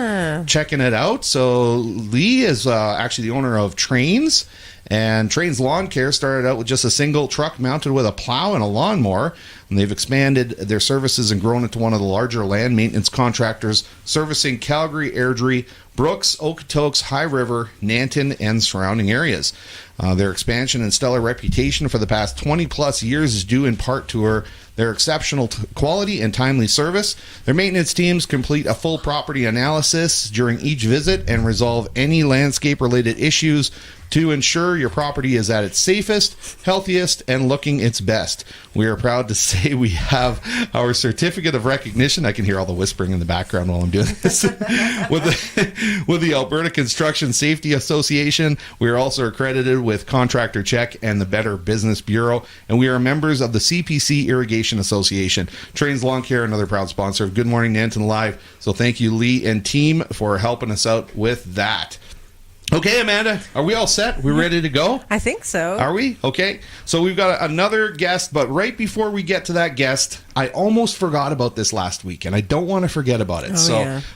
checking it out. So Lee is actually the owner of Trains. And Trains Lawn Care started out with just a single truck mounted with a plow and a lawnmower. And they've expanded their services and grown into one of the larger land maintenance contractors servicing Calgary, Airdrie, Brooks, Okotoks, High River, Nanton, and surrounding areas. Their expansion and stellar reputation for the past 20-plus years is due in part to their exceptional quality and timely service. Their maintenance teams complete a full property analysis during each visit and resolve any landscape-related issues to ensure your property is at its safest, healthiest, and looking its best. We are proud to say we have our certificate of recognition. I can hear all the whispering in the background while I'm doing this. with the Alberta Construction Safety Association. We are also accredited with Contractor Check and the Better Business Bureau, and we are members of the CPC Irrigation Association. Trains Lawn Care, another proud sponsor of Good Morning Nanton Live. So thank you, Lee and team, for helping us out with that. Okay, Amanda, are we all set? We ready to go?
I think so.
Are we? Okay. So we've got another guest, but right before we get to that guest, I almost forgot about this last week, and I don't want to forget about it.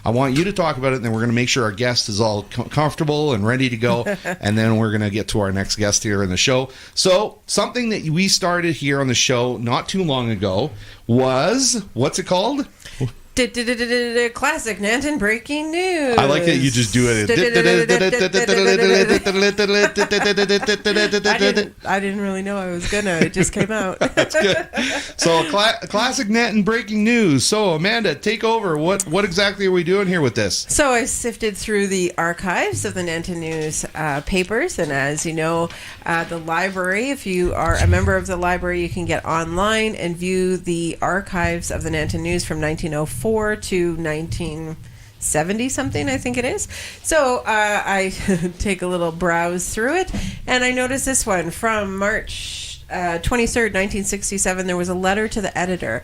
I want you to talk about it, and then we're going to make sure our guest is all comfortable and ready to go, and then we're going to get to our next guest here in the show. So something that we started here on the show not too long ago was, what's it called?
Classic Nanton breaking news.
I like that you just do it.
I didn't really know I was gonna. It just came out.
That's good. So, classic Nanton breaking news. So, Amanda, take over. What exactly are we doing here with this?
So I sifted through the archives of the Nanton News papers, and as you know, the library, if you are a member of the library, you can get online and view the archives of the Nanton News from 1904 to 1970 something, I think it is. So I take a little browse through it, and I noticed this one from March 23rd, 1967. There was a letter to the editor.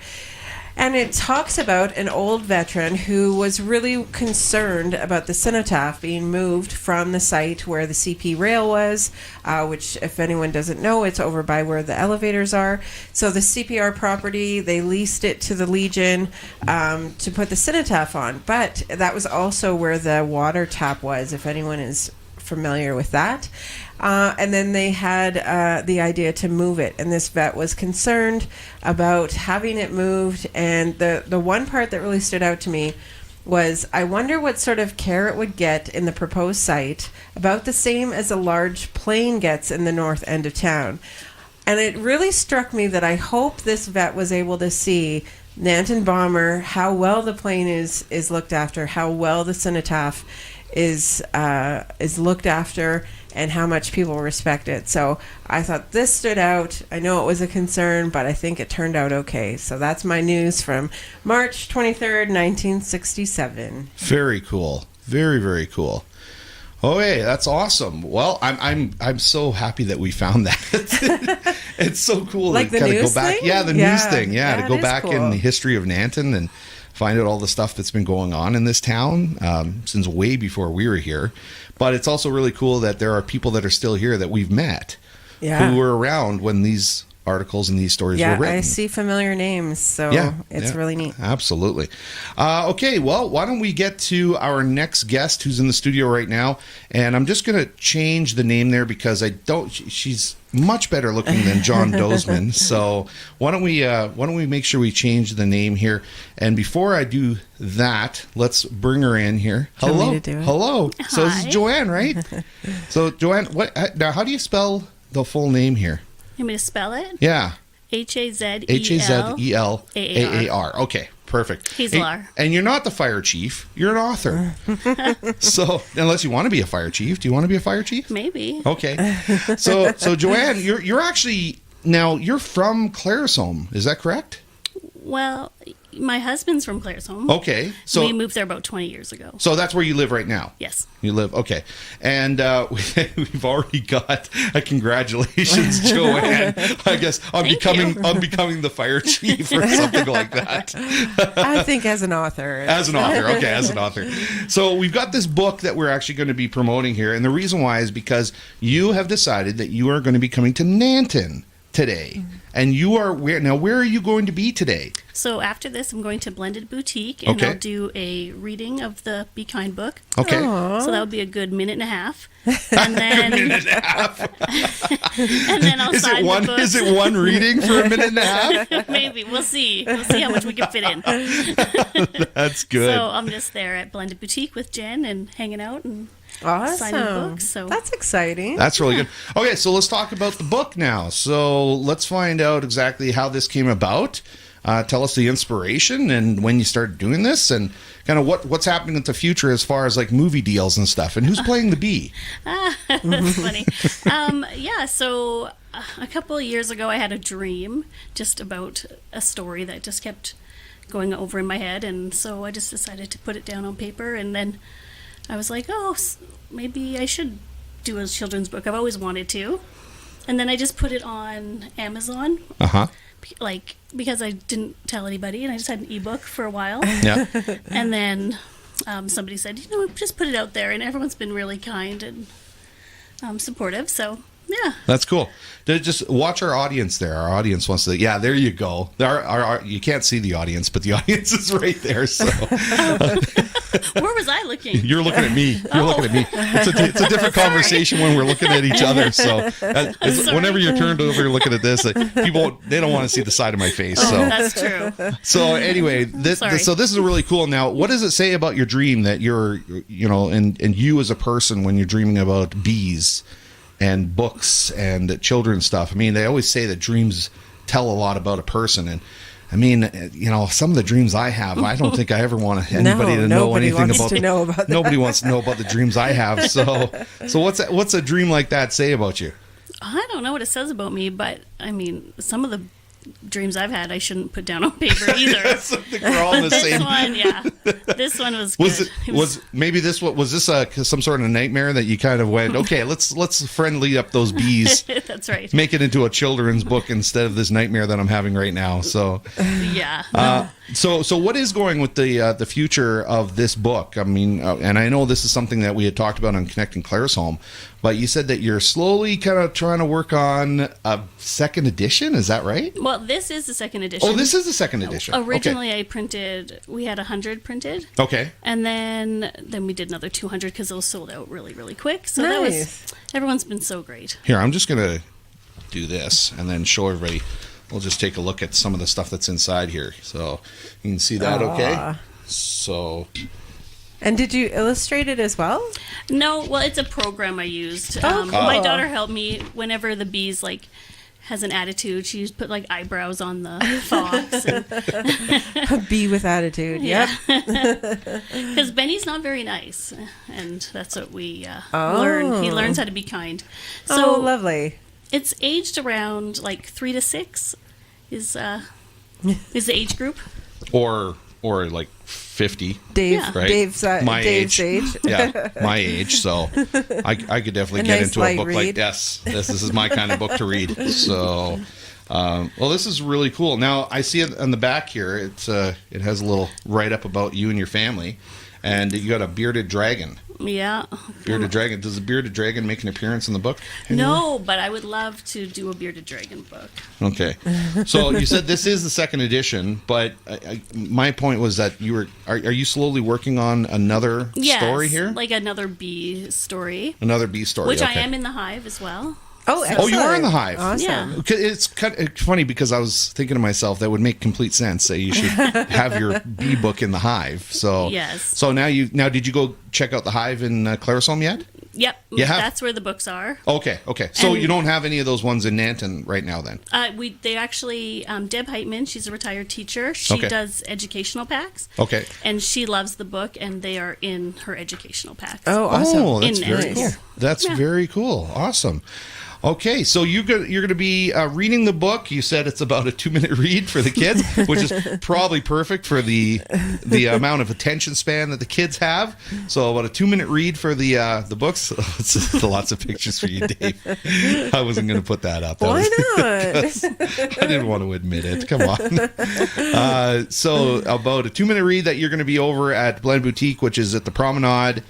And it talks about an old veteran who was really concerned about the cenotaph being moved from the site where the CP rail was, which, if anyone doesn't know, it's over by where the elevators are. So the CPR property, they leased it to the Legion to put the cenotaph on. But that was also where the water tap was, if anyone is familiar with that. And then they had the idea to move it, and this vet was concerned about having it moved. And the one part that really stood out to me was, I wonder what sort of care it would get in the proposed site, about the same as a large plane gets in the north end of town. And it really struck me that I hope this vet was able to see Nanton Bomber, how well the plane is looked after, how well the cenotaph is looked after, and how much people respect it. So I thought this stood out. I know it was a concern, but I think it turned out okay. So that's my news from March 23rd, 1967.
Very cool. Very, very cool. Oh, hey, that's awesome. Well, I'm so happy that we found that. It's so cool
like
to
kind of
go back.
Thing?
Yeah, the news thing. Yeah, to go
it is
back
cool.
in the history of Nanton and find out all the stuff that's been going on in this town since way before we were here. But it's also really cool that there are people that are still here that we've met who were around when these articles and these stories were written.
I see familiar names, so it's really neat.
Absolutely. Okay, well, why don't we get to our next guest who's in the studio right now? And I'm just going to change the name there because she's much better looking than John Dozeman. So why don't we make sure we change the name here? And before I do that, let's bring her in here. Hello. Hello.
Hi.
So this is Joanne, right? So Joanne, how do you spell the full name here?
You want me to spell it?
Yeah.
H-A-Z-E-L
H-A-Z-E-L-A-A-R. Okay, perfect.
Hazelaar.
And you're not the fire chief. You're an author. So, unless you want to be a fire chief. Do you want to be a fire chief?
Maybe.
Okay. So Joanne, you're actually, now, you're from Claresholm. Is that correct?
Well, my husband's from Claresholm.
Okay. So
we moved there about 20 years ago.
So that's where you live right now?
Yes.
You live, okay. And we've already got a congratulations, Joanne, I guess, on becoming the fire chief or something like that.
I think as an author.
As an author. So we've got this book that we're actually going to be promoting here. And the reason why is because you have decided that you are going to be coming to Nanton today. And you are where are you going to be today?
So after this, I'm going to Blended Boutique, and I'll do a reading of the Be Kind book.
Okay.
So that would be a good minute and a half. And then
a minute and a half.
and then I'll sign the book.
Is it one reading for a minute and a half?
Maybe. We'll see. We'll see how much we can fit in.
That's good.
So I'm just there at Blended Boutique with Jen and hanging out and signing books. So
that's exciting.
That's really good. Okay, so let's talk about the book now. So let's find out exactly how this came about. Tell us the inspiration and when you started doing this, and kind of what's happening in the future as far as like movie deals and stuff, and who's playing the bee.
That's funny. So a couple of years ago, I had a dream just about a story that just kept going over in my head, and so I just decided to put it down on paper, and then I was like, maybe I should do a children's book. I've always wanted to. And then I just put it on Amazon.
Uh-huh.
Because I didn't tell anybody, and I just had an ebook for a while.
Yeah.
And then somebody said, just put it out there, and everyone's been really kind and supportive. So yeah,
that's cool. Just watch our audience there. Our audience wants to. Yeah, there you go. You can't see the audience, but the audience is right there. So
Where was I looking?
You're looking at me. You're looking at me. It's a different conversation when we're looking at each other. So whenever you're turned over, you're looking at this. People, they don't want to see the side of my face. So
That's true.
So anyway, so this is really cool. Now, what does it say about your dream that you're, and you as a person when you're dreaming about bees and books and children's stuff? I mean, they always say that dreams tell a lot about a person, and I mean, some of the dreams I have, I don't think I ever want anybody to know anything about. Nobody wants to know about the dreams I have. So what's a dream like that say about you?
I don't know what it says about me, but I mean, some of the dreams I've had I shouldn't put down on paper either.
I think we're all in the same.
This one was good.
Was this some sort of nightmare that you kind of went, okay, let's friendly up those bees.
That's right.
Make it into a children's book instead of this nightmare that I'm having right now. So
yeah.
So what is going with the future of this book? I mean, and I know this is something that we had talked about on Connecting Claire's Home, but you said that you're slowly kind of trying to work on a second edition. Is that right?
Well, this is the second edition.
Oh, this is the second edition.
Originally,
okay.
we had 100 printed.
Okay.
And then we did another 200 because those sold out really, really quick. So
nice.
Everyone's been so great.
Here, I'm just going to do this and then show everybody. We'll just take a look at some of the stuff that's inside here. So you can see that, okay? So...
And did you illustrate it as well?
No, well, it's a program I used.
Cool.
My daughter helped me whenever the bees, has an attitude. She put, eyebrows on the fox.
A bee with attitude, yep.
Because Benny's not very nice, and that's what we learn. He learns how to be kind. So
lovely.
It's aged around 3 to 6 is the age group.
Or 50.
Dave,
Yeah.
Right?
Dave's age.
Yeah, my age. So I could definitely get
nice
into a book
read.
like this. This is my kind of book to read. So, this is really cool. Now I see it on the back here. It has a little write up about you and your family, and you got a bearded dragon.
Yeah.
Bearded dragon. Does the bearded dragon make an appearance in the book anywhere?
No, but I would love to do a bearded dragon book.
Okay. So you said this is the second edition, but my point was that are you slowly working on another story here?
Like another bee story.
Another bee story.
Which
okay.
I am in the hive as well.
Oh, excellent.
you are in the hive.
Awesome.
Yeah.
It's funny because I was thinking to myself that would make complete sense that you should have your bee book in the hive. So
Yes.
So now did you go check out the hive in Claire's Home yet?
Yep.
You have?
That's where the books are.
Okay. So
And-
you don't have any of those ones in Nanton right now then?
They actually, Deb Heitman, she's a retired teacher. She
Okay.
does educational packs.
Okay.
And she loves the book, and they are in her educational packs.
Oh, awesome.
Oh, that's
In
very
Nanton.
cool. That's
Yeah.
very cool. Awesome. Okay, so you're going to be reading the book. You said it's about a 2-minute read for the kids, which is probably perfect for the amount of attention span that the kids have. So about a 2-minute read for the books. It's lots of pictures for you, Dave. I wasn't going to put that up.
Why not?
I didn't want to admit it. Come on. So about a 2-minute read that you're going to be over at Blend Boutique, which is at the Promenade.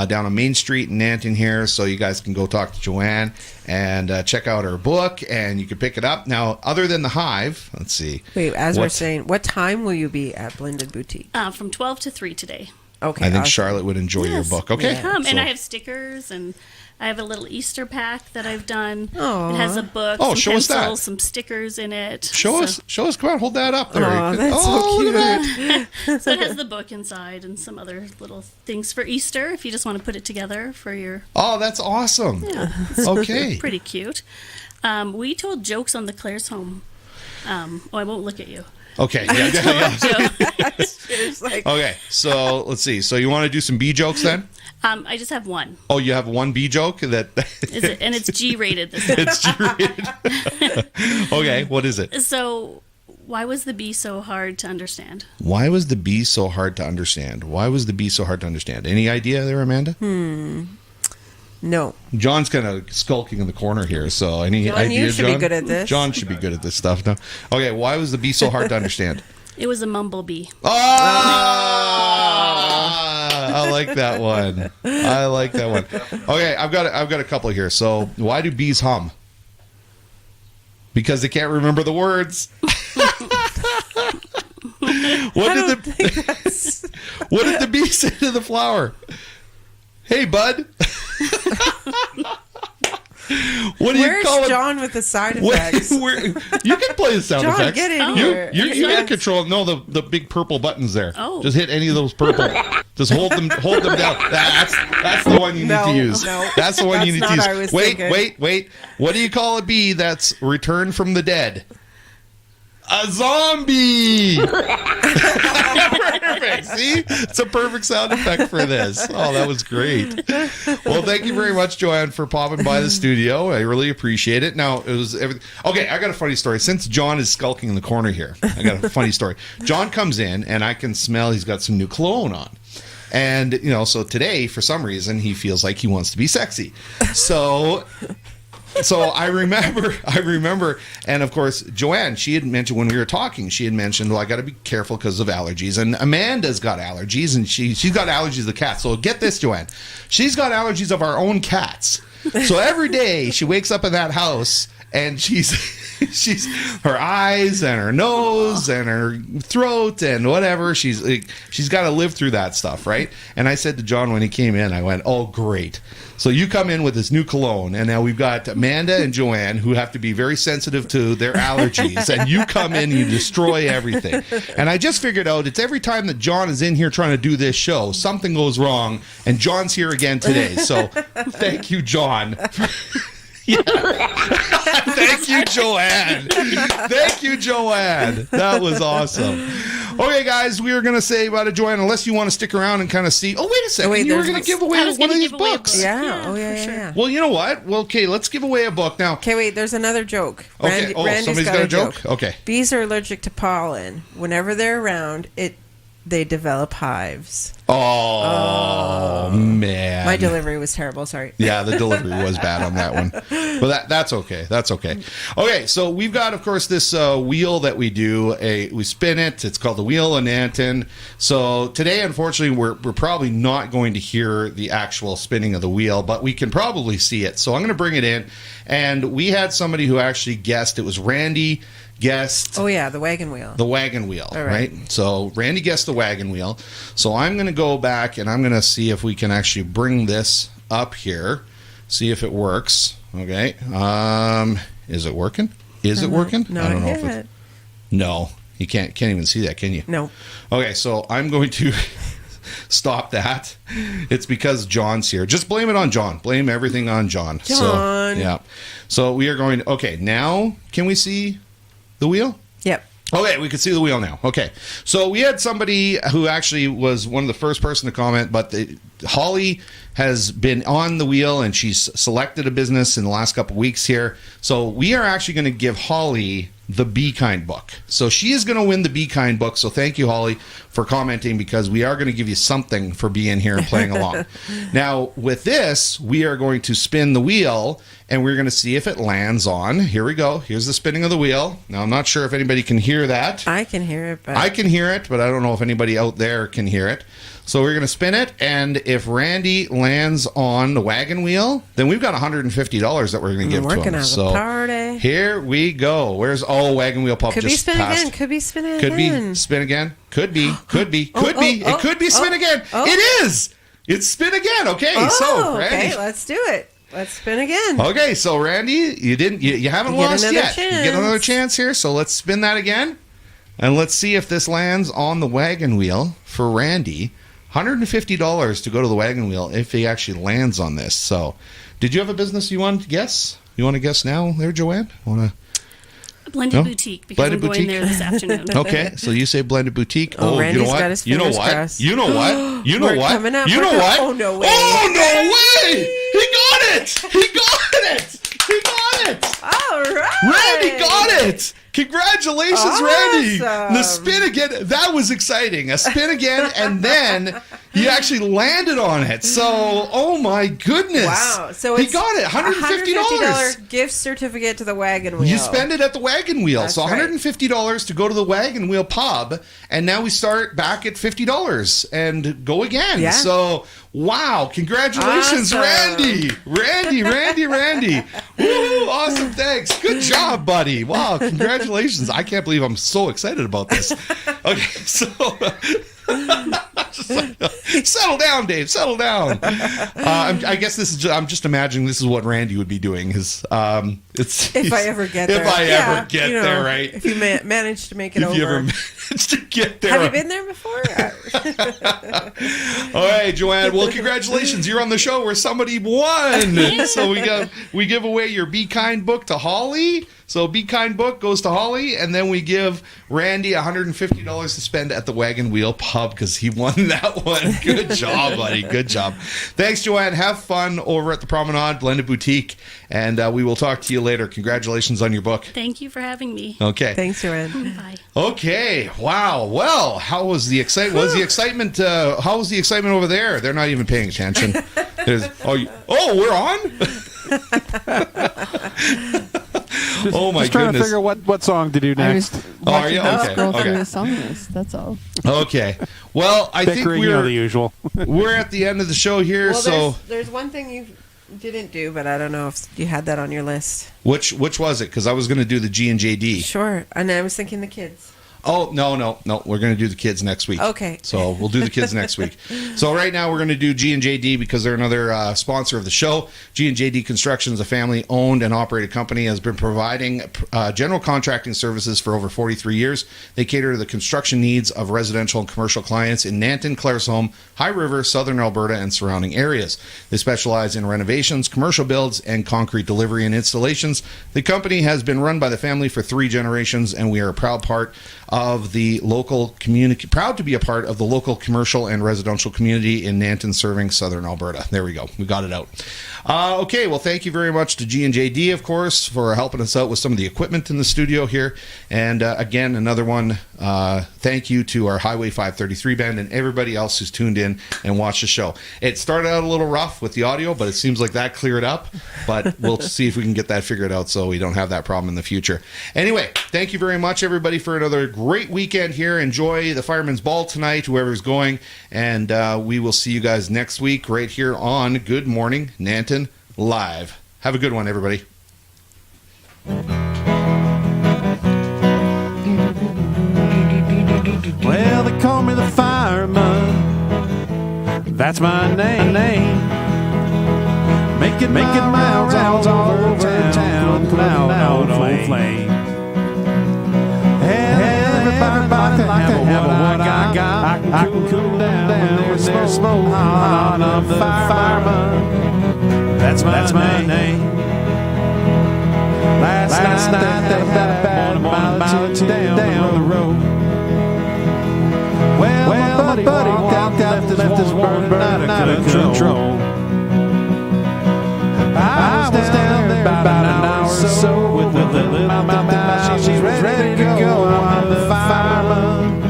Down on Main Street in Nanton here, so you guys can go talk to Joanne and check out her book, and you can pick it up. Now, other than the hive, let's see.
Wait, we're saying, what time will you be at Blended Boutique?
From 12 to 3 today.
Okay,
I think
awesome.
Charlotte would enjoy your
Yes.
book. Okay.
Come,
So-
and I have stickers, and I have a little Easter pack that I've done.
Aw.
It has a book,
Oh,
some
show us
pencils,
that.
some stickers in it.
Show us. Come on, hold that up there.
Aw, that's so
look at
cute.
that.
So it has the book inside and some other little things for Easter if you just want to put it together for your...
Oh, that's awesome.
Yeah,
Okay.
pretty cute. We told jokes on the Claire's Home. I won't look at you.
Okay. Yeah.
It's like,
Okay. So let's see. So you want to do some bee jokes then?
I just have one.
Oh, you have one bee joke that.
Is it? And it's G-rated this time.
It's G-rated. Okay. What is it?
So, why was the bee so hard to understand?
Why was the bee so hard to understand? Any idea there, Amanda?
no.
John's kind of skulking in the corner here, so any
John,
idea,
you should be
John?
good at this.
John should be good at this stuff. No. Okay, why was the bee so hard to understand?
It was a mumblebee.
I like that one. Okay, I've got a couple here. So, why do bees hum? Because they can't remember the words. What did the bee say to the flower? Hey, bud. What do you
Where's
call it?
John with the side effects?
You can play the sound
John,
effects.
get in
Oh.
here.
You can control. No, the big purple buttons there.
Oh.
Just hit any of those purple. Just hold them down. That's the one you need to use.
No,
That's the one you need
that's
to
not
use.
I was
Wait.
thinking.
What do you call a bee that's returned from the dead? A zombie. Perfect. See, it's a perfect sound effect for this. Oh, that was great. Well, thank you very much, Joanne, for popping by the studio. I really appreciate it. Now, it was everything. Okay, I got a funny story. Since John is skulking in the corner here, I got a funny story. John comes in, and I can smell he's got some new cologne on. And, so today, for some reason, he feels like he wants to be sexy. So I remember, and of course, Joanne, she had mentioned when we were talking, well, I got to be careful because of allergies. And Amanda's got allergies, and she's got allergies of the cats. So get this, Joanne. She's got allergies of our own cats. So every day she wakes up in that house, and she's her eyes and her nose and her throat and whatever, she's got to live through that stuff, right? And I said to John when he came in, I went, oh, great. So you come in with this new cologne, and now we've got Amanda and Joanne who have to be very sensitive to their allergies, and you come in and you destroy everything. And I just figured out it's every time that John is in here trying to do this show, something goes wrong, and John's here again today. So thank you, John. Yeah. Thank you, Joanne. Thank you, Joanne. That was awesome. Okay, guys, we are going to say about it, Joanne, unless you want to stick around and kind of see. Oh, wait a second. You were going to give away one of these books.
Yeah. Oh, yeah.
Well, you know what? Well, okay, let's give away a book now.
Okay, wait, there's another joke.
Okay.
Randy's
Somebody's got a joke? Okay.
Bees are allergic to pollen. Whenever they're around, they develop hives.
Oh, man.
My delivery was terrible, sorry.
Yeah, the delivery was bad on that one. But that's okay. That's okay. Okay, so we've got, of course, this wheel that we do. We spin it. It's called the Wheel of Nanton. So today, unfortunately, we're probably not going to hear the actual spinning of the wheel, but we can probably see it. So I'm going to bring it in. And we had somebody who actually guessed. It was Randy guessed.
Oh, yeah, the wagon wheel.
The wagon wheel,
all right?
So Randy guessed the wagon wheel. So I'm going to go back and I'm going to see if we can actually bring this up here, see if it works. Okay. Is it working? Is it working?
No,
I don't know
if
it. No, you can't even see that, can you?
No.
Okay, so I'm going to stop that. It's because John's here. Just blame it on John. Blame everything on John.
John.
So, yeah. So we are going. Okay, now can we see the wheel?
Yep.
Okay, we can see the wheel now. Okay, so we had somebody who actually was one of the first person to comment, but Holly has been on the wheel and she's selected a business in the last couple of weeks here. So we are actually going to give Holly the Be Kind book. So she is going to win the Be Kind book. So thank you, Holly, for commenting, because we are going to give you something for being here and playing along. Now, with this, we are going to spin the wheel and we're going to see if it lands on. Here we go. Here's the spinning of the wheel. Now, I'm not sure if anybody can hear that.
I can hear it, but
I can hear it, but I don't know if anybody out there can hear it. So we're going to spin it, and if Randy lands on the wagon wheel, then we've got $150 that we're going to give to him.
Working on the party.
Here we go. Where's wagon wheel pop?
Could
just
be spin
passed.
again. Could be spin again.
Could be spin again. Could be. Could be. Could be. It could be spin again. It is. It's spin again. Okay. So Randy.
Okay, let's do it. Let's spin again.
Okay. So Randy, you haven't lost yet.
Chance.
You get another chance here. So let's spin that again, and let's see if this lands on the wagon wheel for Randy. $150 to go to the wagon wheel if he actually lands on this. So, did you have a business you wanted to guess? You want to guess now there, Joanne?
Blended Boutique, because
Blended
I'm going
Boutique?
there this afternoon.
Okay, so you say Blended Boutique.
Oh,
you know
Randy's got his
what? You know
fingers
what?
crossed.
You know what? You know
We're
what?
coming up.
You know what?
Oh, no way.
Oh, no way! He got it! He got it! He got it!
All right.
Randy got it! Congratulations,
Awesome.
Randy! The spin again, that was exciting. A spin again, and then he actually landed on it. So, oh my goodness.
Wow. So
he
it's
got it. $150.
Gift certificate to the wagon wheel.
You spend it at the wagon wheel.
That's
so
right.
$150 to go to the wagon wheel pub. And now we start back at $50 and go again.
Yeah.
So, wow. Congratulations,
Awesome.
Randy. Woo, awesome. Thanks. Good job, buddy. Wow. Congratulations. I can't believe I'm so excited about this. Okay. So... Just like, settle down, Dave. Settle down. I guess this is. I'm just imagining this is what Randy would be doing. It's
If I ever get there.
If I ever get
you know,
there, right?
If you manage to make it
If
over.
you ever manage to get there.
Have you been there before?
All right, Joanne. Well, congratulations. You're on the show where somebody won. So we give away your Be Kind book to Holly. So Be Kind book goes to Holly, and then we give Randy $150 to spend at the Wagon Wheel Pub because he won that one. Good job, buddy. Good job. Thanks, Joanne. Have fun over at the Promenade Blended Boutique, and we will talk to you later. Congratulations on your book.
Thank you for having me.
Okay.
Thanks, Joanne.
Bye.
Okay. Wow. Well, how was the excitement? How was the excitement over there? They're not even paying attention. We're on. Oh my
Just trying
goodness!
to figure what song to do next.
I was watching
Okay,
scroll through
okay.
the song list. That's all.
Okay. Well, I think
Bickering, the usual.
we're at the end of the show here.
Well,
So
there's one thing you didn't do, but I don't know if you had that on your list.
which was it? Because I was going to do the G&JD.
Sure. And I was thinking the kids.
Oh, no. We're going to do the kids next week.
Okay.
So we'll do the kids next week. So right now we're going to do G&JD because they're another sponsor of the show. G&JD Construction is a family-owned and operated company, has been providing general contracting services for over 43 years. They cater to the construction needs of residential and commercial clients in Nanton, Claresholm, High River, Southern Alberta, and surrounding areas. They specialize in renovations, commercial builds, and concrete delivery and installations. The company has been run by the family for 3 generations, and we are a proud part of the local community, proud to be a part of the local commercial and residential community in Nanton, serving Southern Alberta. There we go. We got it out. Okay, well, thank you very much to G&JD, of course, for helping us out with some of the equipment in the studio here. And again, another one, thank you to our Highway 533 band and everybody else who's tuned in and watched the show. It started out a little rough with the audio, but it seems like that cleared up. But we'll see if we can get that figured out so we don't have that problem in the future. Anyway, thank you very much, everybody, for another great weekend here. Enjoy the Fireman's Ball tonight, whoever's going. And we will see you guys next week right here on Good Morning Nanton Live. Have a good one, everybody.
Well, they call me the Fireman. That's my name. Making miles all over town, putting out old flame. Everybody like to have what I got. I can cool down when there's smoke hot. I'm the Fireman. That's my name. Last night they had a bad mile down the road. Well, my buddy walked out and left his woman burning out of control. I was down there about an hour or so with a little in my mouth. She was ready to go. I'm the Fireman.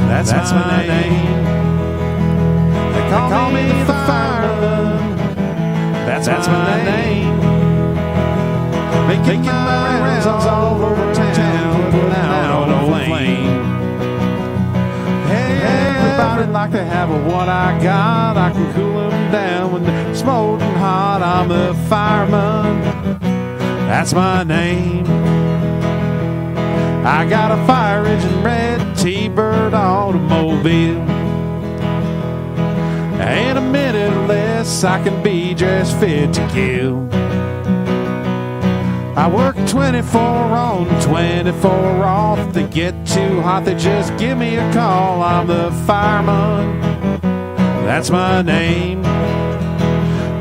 That's my name. They call me the Fireman. That's my name. Making my rounds all over town, putting out old flame. Hey, everybody like to have what I got. I can cool them down when they're smoking hot. I'm the Fireman. That's my name. I got a fire engine red T-Bird automobile. In a minute or less, I can be just fit to kill. I work 24 on, 24 off. They get too hot, they just give me a call. I'm the Fireman. That's my name.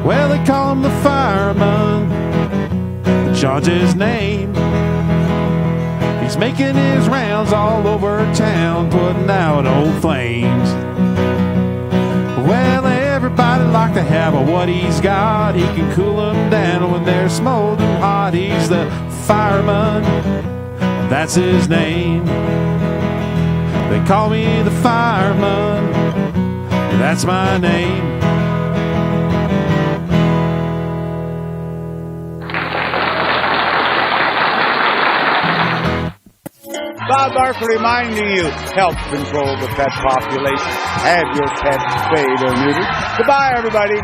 Well, they call him the Fireman. John's his name. He's making his rounds all over town, putting out old flames. Well, everybody like to have what he's got. He can cool them down when they're smoldering hot. He's the Fireman. That's his name. They call me the Fireman. That's my name.
Bob Barker reminding you, help control the pet population. Have your pet spayed or neutered. Goodbye, everybody.